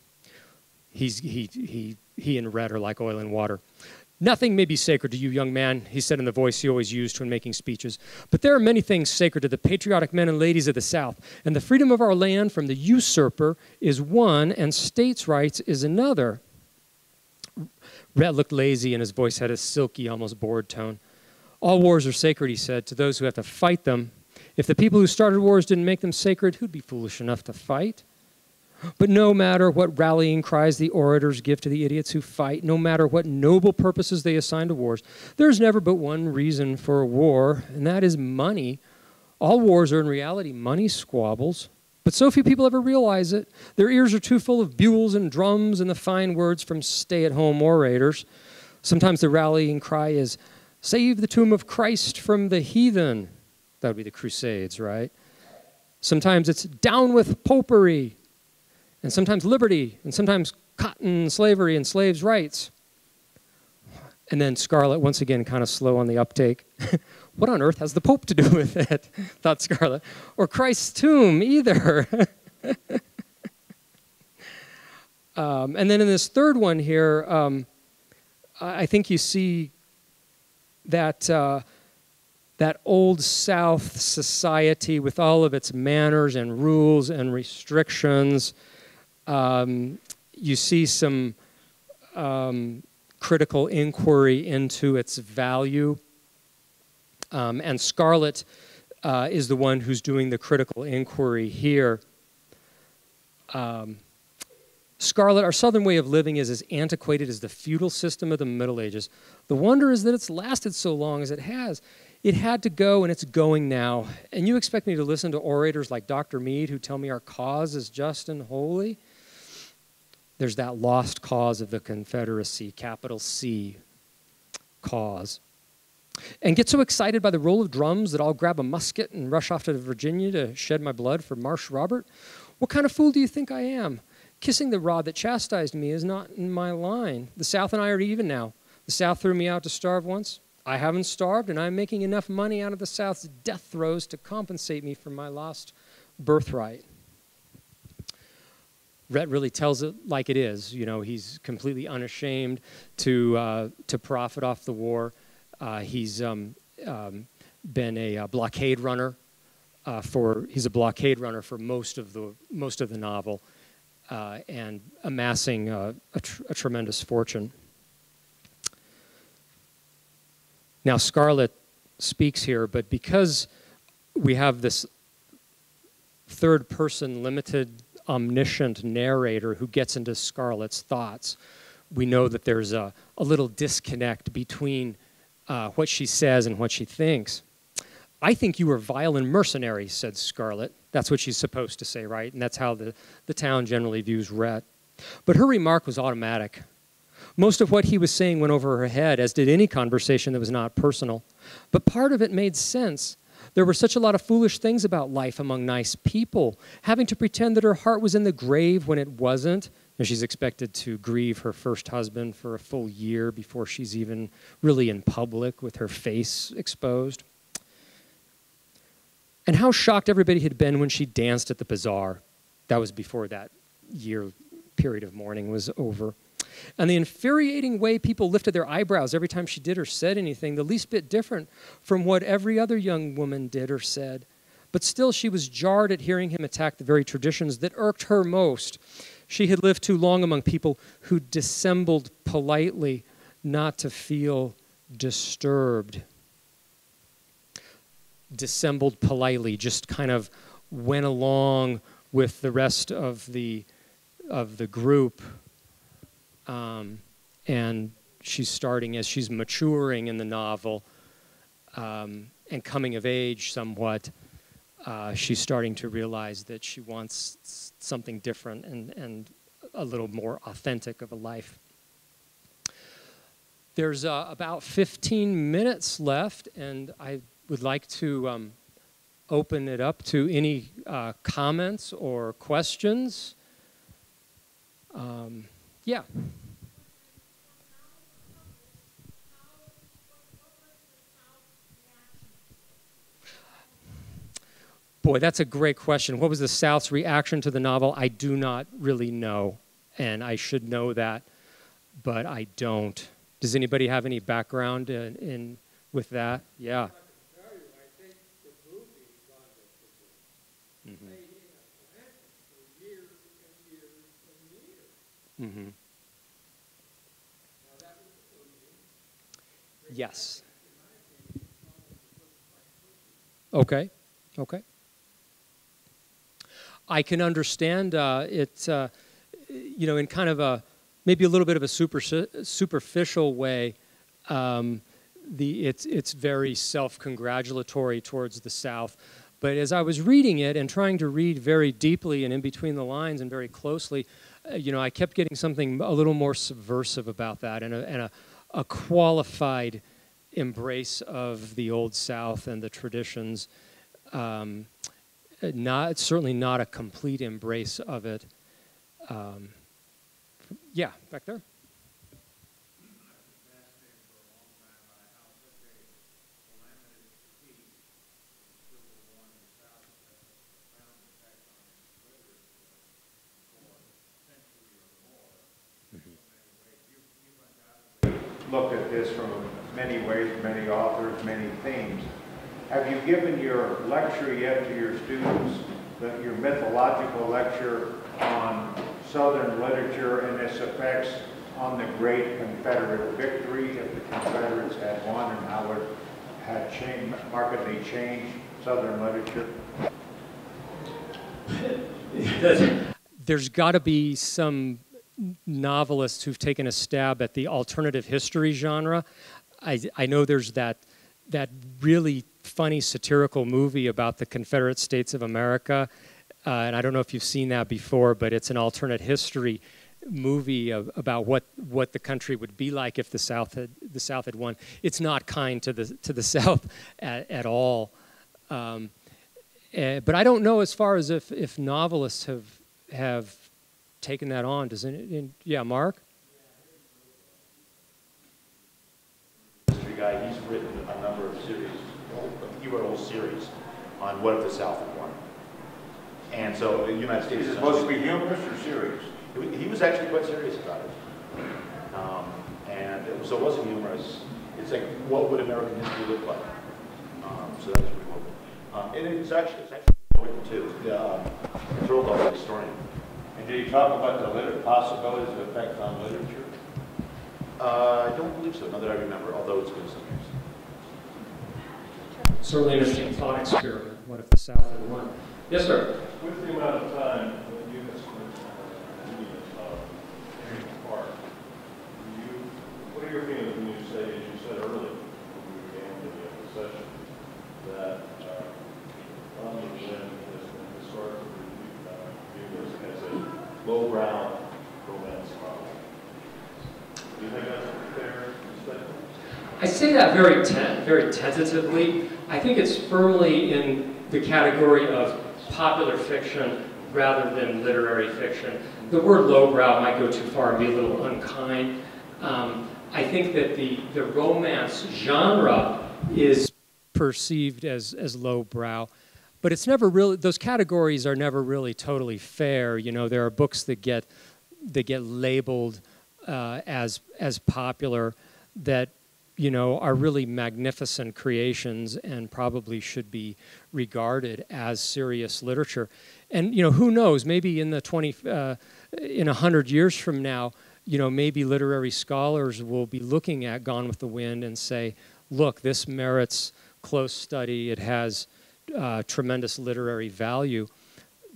He and Rhett are like oil and water. Nothing may be sacred to you, young man, he said in the voice he always used when making speeches. But there are many things sacred to the patriotic men and ladies of the South, and the freedom of our land from the usurper is one, and states' rights is another. Rhett looked lazy, and his voice had a silky, almost bored tone. All wars are sacred, he said, to those who have to fight them. If the people who started wars didn't make them sacred, who'd be foolish enough to fight? But no matter what rallying cries the orators give to the idiots who fight, no matter what noble purposes they assign to wars, there's never but one reason for a war, and that is money. All wars are in reality money squabbles, but so few people ever realize it. Their ears are too full of bugles and drums and the fine words from stay-at-home orators. Sometimes the rallying cry is, "Save the tomb of Christ from the heathen." That would be the Crusades, right? Sometimes it's "Down with popery." And sometimes liberty, and sometimes cotton slavery and slaves' rights. And then Scarlett, once again, kind of slow on the uptake. What on earth has the Pope to do with it? Thought Scarlett. Or Christ's tomb, either. And then in this third one here, I think you see that that old South society with all of its manners and rules and restrictions. You see some critical inquiry into its value. And Scarlett is the one who's doing the critical inquiry here. Scarlett, our Southern way of living is as antiquated as the feudal system of the Middle Ages. The wonder is that it's lasted so long as it has. It had to go, and it's going now. And you expect me to listen to orators like Dr. Meade who tell me our cause is just and holy? There's that lost cause of the Confederacy, capital C, cause. And get so excited by the roll of drums that I'll grab a musket and rush off to Virginia to shed my blood for Marsh Robert? What kind of fool do you think I am? Kissing the rod that chastised me is not in my line. The South and I are even now. The South threw me out to starve once. I haven't starved, and I'm making enough money out of the South's death throes to compensate me for my lost birthright. Rhett really tells it like it is. You know, he's completely unashamed to profit off the war. He's been a blockade runner he's a blockade runner for most of the novel, and amassing a tremendous fortune. Now, Scarlett speaks here, but because we have this third-person, limited, omniscient narrator who gets into Scarlett's thoughts, we know that there's a little disconnect between what she says and what she thinks. I think you are vile and mercenary, said Scarlett. That's what she's supposed to say, right? And that's how the town generally views Rhett. But her remark was automatic. Most of what he was saying went over her head, as did any conversation that was not personal. But part of it made sense. There were such a lot of foolish things about life among nice people, having to pretend that her heart was in the grave when it wasn't. And she's expected to grieve her first husband for a full year before she's even really in public with her face exposed. And how shocked everybody had been when she danced at the bazaar. That was before that year period of mourning was over. And the infuriating way people lifted their eyebrows every time she did or said anything, the least bit different from what every other young woman did or said. But still, she was jarred at hearing him attack the very traditions that irked her most. She had lived too long among people who dissembled politely not to feel disturbed. Dissembled politely, just kind of went along with the rest of the group. And she's starting, as she's maturing in the novel and coming of age somewhat, she's starting to realize that she wants something different and a little more authentic of a life. There's about 15 minutes left, and I would like to open it up to any comments or questions. Yeah. Boy, that's a great question. What was the South's reaction to the novel? I do not really know, and I should know that, but I don't. Does anybody have any background in with that? Yeah. Mm-hmm. Yes. Okay. Okay. I can understand it, you know, in kind of a, maybe a little bit of a superficial way. It's very self-congratulatory towards the South. But as I was reading it and trying to read very deeply and in between the lines and very closely, you know, I kept getting something a little more subversive about that, and a qualified embrace of the Old South and the traditions. Certainly not a complete embrace of it. Yeah, back there. Look at this from many ways, many authors, many themes. Have you given your lecture yet to your students, your mythological lecture on Southern literature and its effects on the great Confederate victory if the Confederates had won, and how it had markedly changed Southern literature? There's got to be some novelists who've taken a stab at the alternative history genre. I know there's that really funny satirical movie about the Confederate States of America, and I don't know if you've seen that before, but it's an alternate history movie about what the country would be like if the South had won. It's not kind to the South at all, but I don't know as far as if novelists have taken that on. Does it? Yeah, Mark? guy. He's written a number of series. He wrote a whole series on what if the South had won. And so the United States Is it supposed to be humorous or serious? He was actually quite serious about it. So it wasn't humorous. It's like, what would American history look like? So that's pretty cool. And it's actually written too. It's Roald Dahl, the historian. And did he talk about the possibilities of effects on literature? I don't believe so, not that I remember, although it's been some years. Certainly an interesting thought experiment. What if the South had won? Yes, sir. With the amount of time that you have spent tearing apart, what are your feelings when you say, as you said earlier, when we began the session, that On the Wind has been historically viewed as a lowbrow romance novel? Do you think that's a fair statement? I say that very tentatively. I think it's firmly in the category of popular fiction rather than literary fiction. The word lowbrow might go too far and be a little unkind. I think that the romance genre is perceived as lowbrow, but it's never really, those categories are never really totally fair. You know, there are books that get labeled as popular that, you know, are really magnificent creations and probably should be regarded as serious literature. And, you know, who knows, maybe in the in 100 years from now, you know, maybe literary scholars will be looking at Gone with the Wind and say, look, this merits close study, it has tremendous literary value.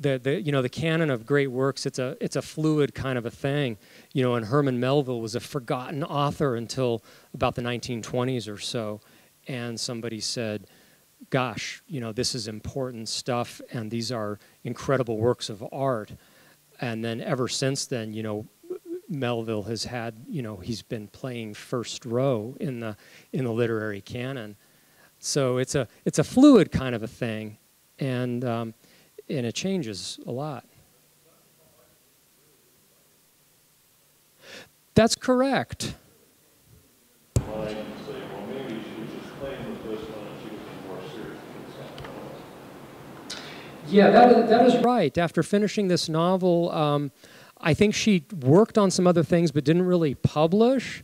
You know, the canon of great works, it's a fluid kind of a thing. You know, and Herman Melville was a forgotten author until about the 1920s or so. And somebody said, gosh, you know, this is important stuff and these are incredible works of art. And then ever since then, you know, Melville has had, you know, he's been playing first row in the literary canon. So it's a fluid kind of a thing. And it changes a lot. That's correct. Well, say, well, maybe she was just playing with this one and she was more serious than something else. Yeah, that is right. After finishing this novel, I think she worked on some other things but didn't really publish,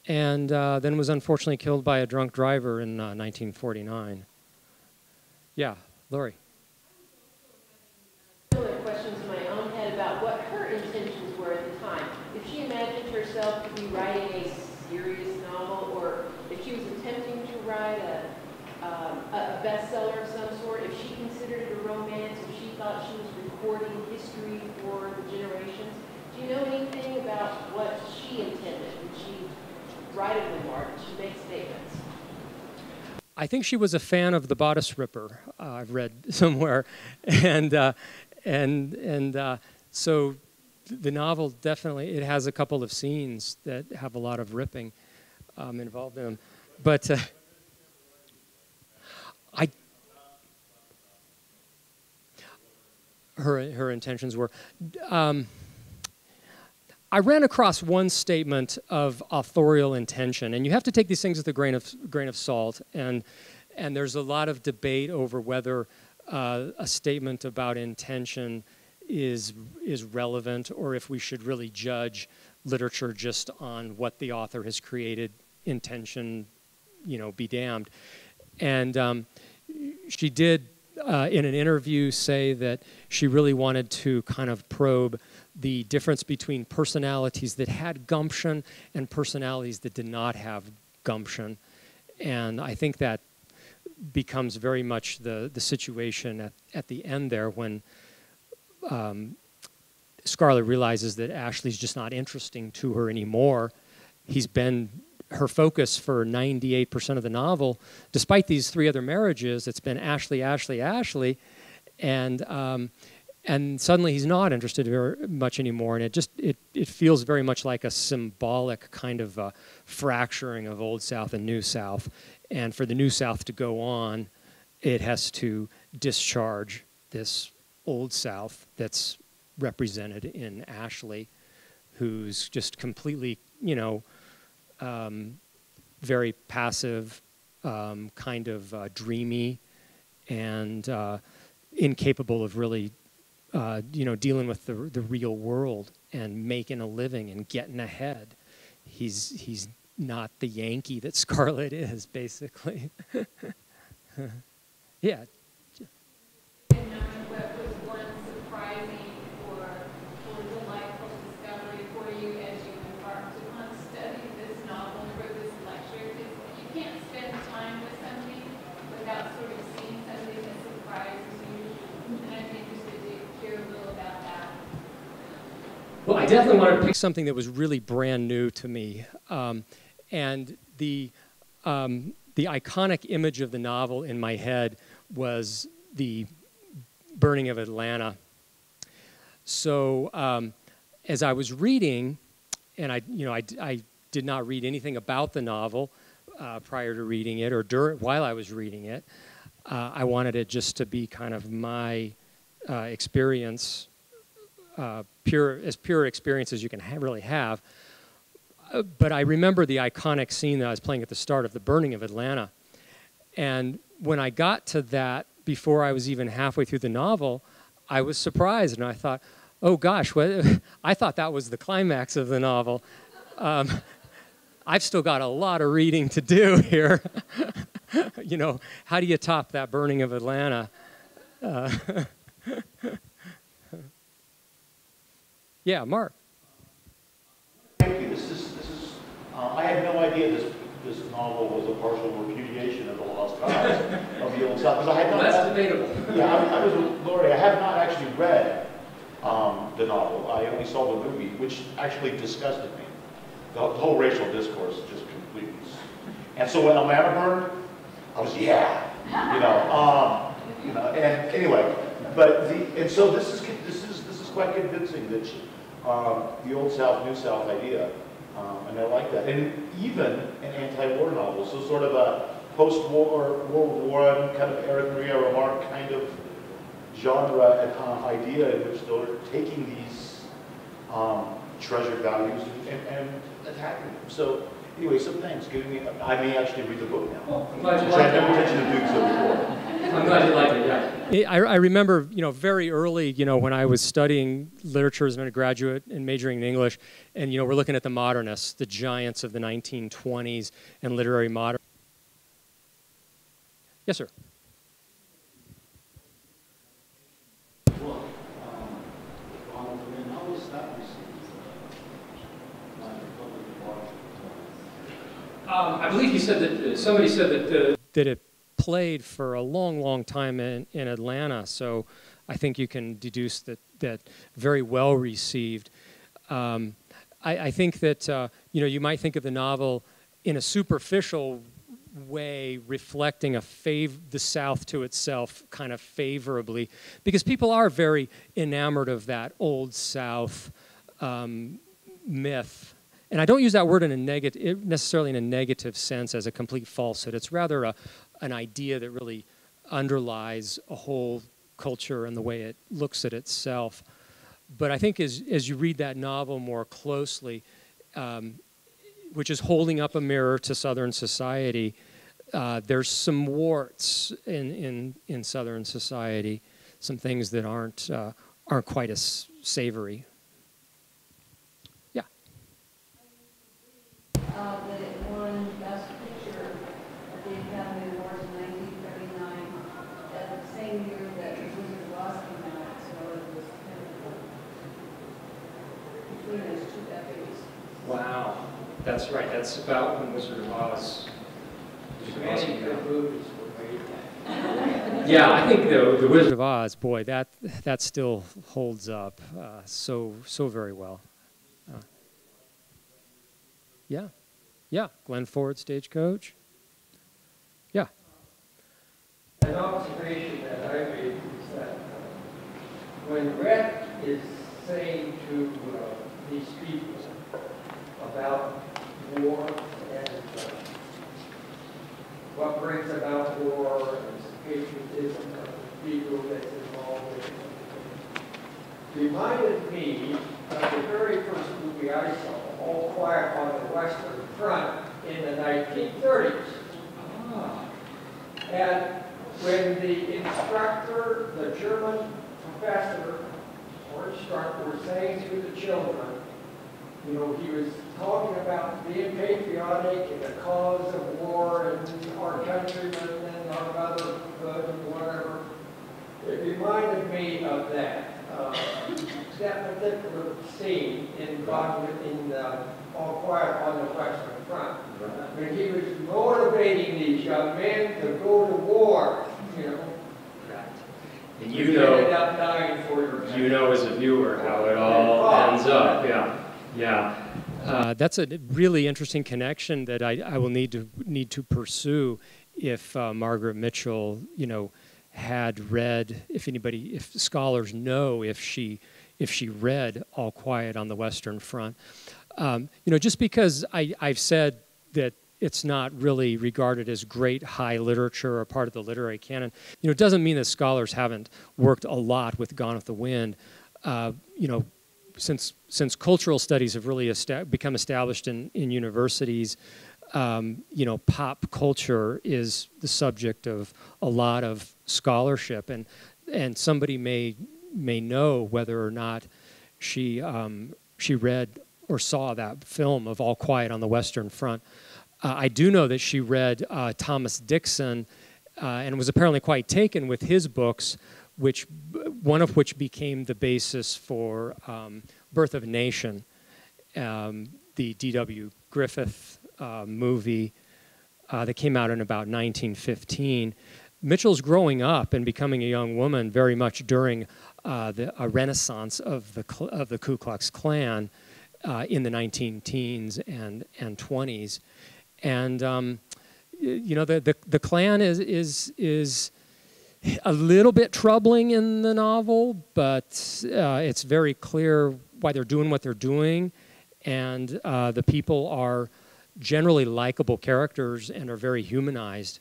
and then was unfortunately killed by a drunk driver in 1949. Yeah, Lori. Similar questions in my own head about what her intentions were at the time. If she imagined herself to be writing a serious novel, or if she was attempting to write a bestseller of some sort, if she considered it a romance, if she thought she was recording history for the generations. Do you know anything about what she intended when she write a memoir? Did she make statements? I think she was a fan of the Bodice Ripper. I've read somewhere, and so the novel definitely, it has a couple of scenes that have a lot of ripping involved in them, but her intentions were. I ran across one statement of authorial intention, and you have to take these things with a grain of salt. And there's a lot of debate over whether a statement about intention is relevant, or if we should really judge literature just on what the author has created. Intention, you know, be damned. And she did, in an interview, say that she really wanted to kind of probe the difference between personalities that had gumption and personalities that did not have gumption. And I think that becomes very much the situation at the end there, when Scarlett realizes that Ashley's just not interesting to her anymore. He's been her focus for 98% of the novel. Despite these three other marriages, it's been Ashley, Ashley, Ashley. And suddenly he's not interested very much anymore, and it feels very much like a symbolic kind of fracturing of Old South and New South. And for the New South to go on, it has to discharge this Old South that's represented in Ashley, who's just completely, you know, very passive, kind of dreamy, and incapable of really, dealing with the real world and making a living and getting ahead. He's not the Yankee that Scarlett is, basically. Yeah. What was one surprising or delightful discovery for you as you embarked upon studying this novel for this lecture? Because you can't spend time with something without sort of seeing something that surprises you. And I'm interested to hear a little about that. Well, I definitely wanted to pick something that was really brand new to me. And the iconic image of the novel in my head was the burning of Atlanta. So as I was reading, and I did not read anything about the novel prior to reading it or while I was reading it. I wanted it just to be kind of my experience, pure experience as you can really have. But I remember the iconic scene that I was playing at the start of the burning of Atlanta. And when I got to that, before I was even halfway through the novel, I was surprised, and I thought, oh gosh, I thought that was the climax of the novel. I've still got a lot of reading to do here. How do you top that burning of Atlanta? Yeah, Mark. Thank you. I had no idea this novel was a partial repudiation of the lost cause of the Old South. Because I had not. That's debatable. Yeah, I was with Lori. I have not actually read the novel. I only saw the movie, which actually disgusted me. The whole racial discourse just completely. And so when Atlanta burned, I was and anyway, and so this is quite convincing that the Old South, New South idea. And I like that. And even an anti-war novel, so sort of a post-war, World War I, kind of Eric Maria Remarque kind of genre and idea in which they're taking these treasured values and attacking them. So anyway, some thanks. I may actually read the book now. Well, I'm glad you liked it. I had no intention of doing so before. I'm glad you liked it, yeah. I remember, very early, when I was studying literature as an undergraduate and majoring in English, and, we're looking at the modernists, the giants of the 1920s and literary modern. Yes, sir. I believe he said that, somebody said that it played for a long, long time in Atlanta, so I think you can deduce that very well received. I think that, you might think of the novel in a superficial way reflecting the South to itself kind of favorably, because people are very enamored of that Old South myth. And I don't use that word necessarily in a negative sense as a complete falsehood. It's rather an idea that really underlies a whole culture and the way it looks at itself. But I think as you read that novel more closely, which is holding up a mirror to Southern society, there's some warts in Southern society, some things that aren't quite as savory. That it won Best Picture at the Academy Awards in 1939, at the same year that Wizard of Oz came out, so it was kind of between those two decades. Wow, that's right. That's about when Wizard of Oz. Yeah, I think the Wizard of Oz, boy, that still holds up so very well. Yeah, Glenn Ford, Stagecoach. Yeah. An observation that I made is that when Rhett is saying to these people about war and what brings about war and patriotism of the people that's involved in it, reminded me of the very first movie I saw, All Quiet on the Western Front, in the 1930s. And when the instructor, the German professor or instructor was saying to the children, you know, he was talking about being patriotic in the cause of war and our countrymen and our motherhood and whatever, it reminded me of that. That particular scene in All Quiet on the Western Front. When he was motivating these young men to go to war, you know. And you ended up dying for your country. You know as a viewer how it all ends up. Yeah. That's a really interesting connection that I will need to pursue if Margaret Mitchell, you know, had read, if scholars know if she read All Quiet on the Western Front. You know, just because I've said that it's not really regarded as great high literature or part of the literary canon, you know, it doesn't mean that scholars haven't worked a lot with Gone with the Wind. You know, since cultural studies have really become established in universities, you know, pop culture is the subject of a lot of scholarship, and somebody may know whether or not she read or saw that film of All Quiet on the Western Front. I do know that she read Thomas Dixon and was apparently quite taken with his books, one of which became the basis for Birth of a Nation, the D.W. Griffith movie that came out in about 1915. Mitchell's growing up and becoming a young woman very much during a renaissance of the Ku Klux Klan in the 19-teens and 20s. And you know, the Klan is a little bit troubling in the novel, but it's very clear why they're doing what they're doing, and the people are generally likable characters and are very humanized.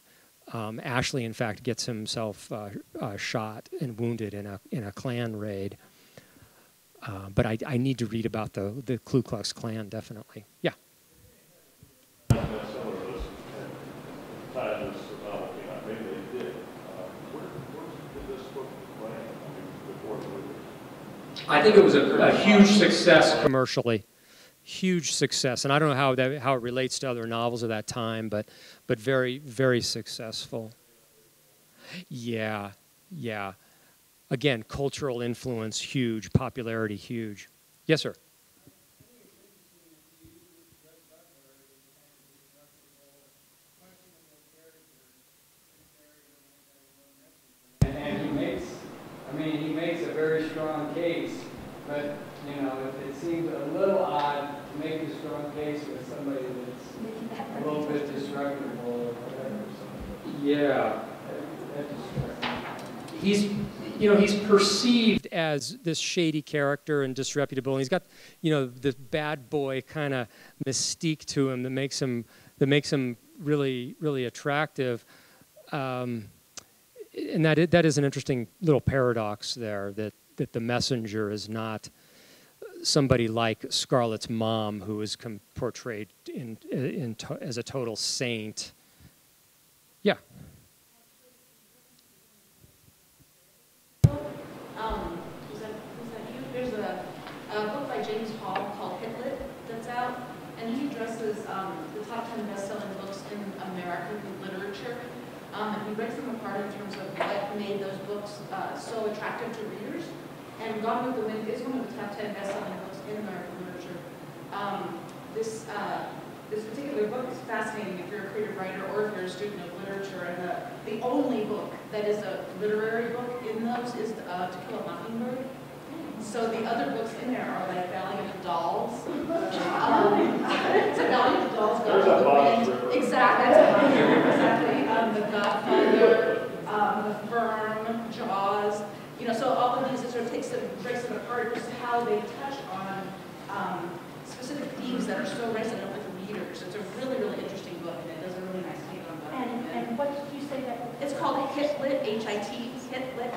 Ashley, in fact, gets himself shot and wounded in a Klan raid. But I need to read about the Ku Klux Klan, definitely. Yeah. Some of us tied this novel, maybe they did. Where did this book land before the movie? I think it was a huge success commercially. Huge success, and I don't know how it relates to other novels of that time, but very, very successful. Yeah. Again, cultural influence huge, popularity huge. Yes, sir. And he makes a very strong case, but you know, it seems a little odd to make a strong case with somebody that's a little bit disreputable or whatever. So, yeah. He's perceived as this shady character and disreputable, and he's got, you know, this bad boy kind of mystique to him that makes him really, really attractive. And that is an interesting little paradox there, that the messenger is not somebody like Scarlett's mom, who is portrayed as a total saint. Yeah. Was that you? There's a book by James Hall called Hitlit that's out, and he addresses the top 10 best-selling books in American literature. And he breaks them apart in terms of what made those books so attractive to readers. And Gone with the Wind is one of the top 10 best-selling books in American literature. This particular book is fascinating if you're a creative writer or if you're a student of literature. And the only book that is a literary book in those is To Kill a Mockingbird. So the other books in there are like Valiant Dolls. It's a Valiant Dolls, Gone with the Wind. Exactly. Exactly. The Godfather, The Firm, Jaws. You know, so all of these, it sort of breaks them apart as to how they touch on specific themes that are so resonant with readers. It's a really, really interesting book, and it does a really nice take on that. And what did you say that? It's called Hitlit, H-I-T, Hitlit.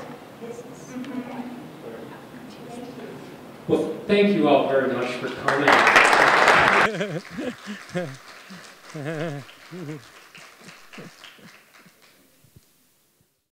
Well, thank you all very much for coming.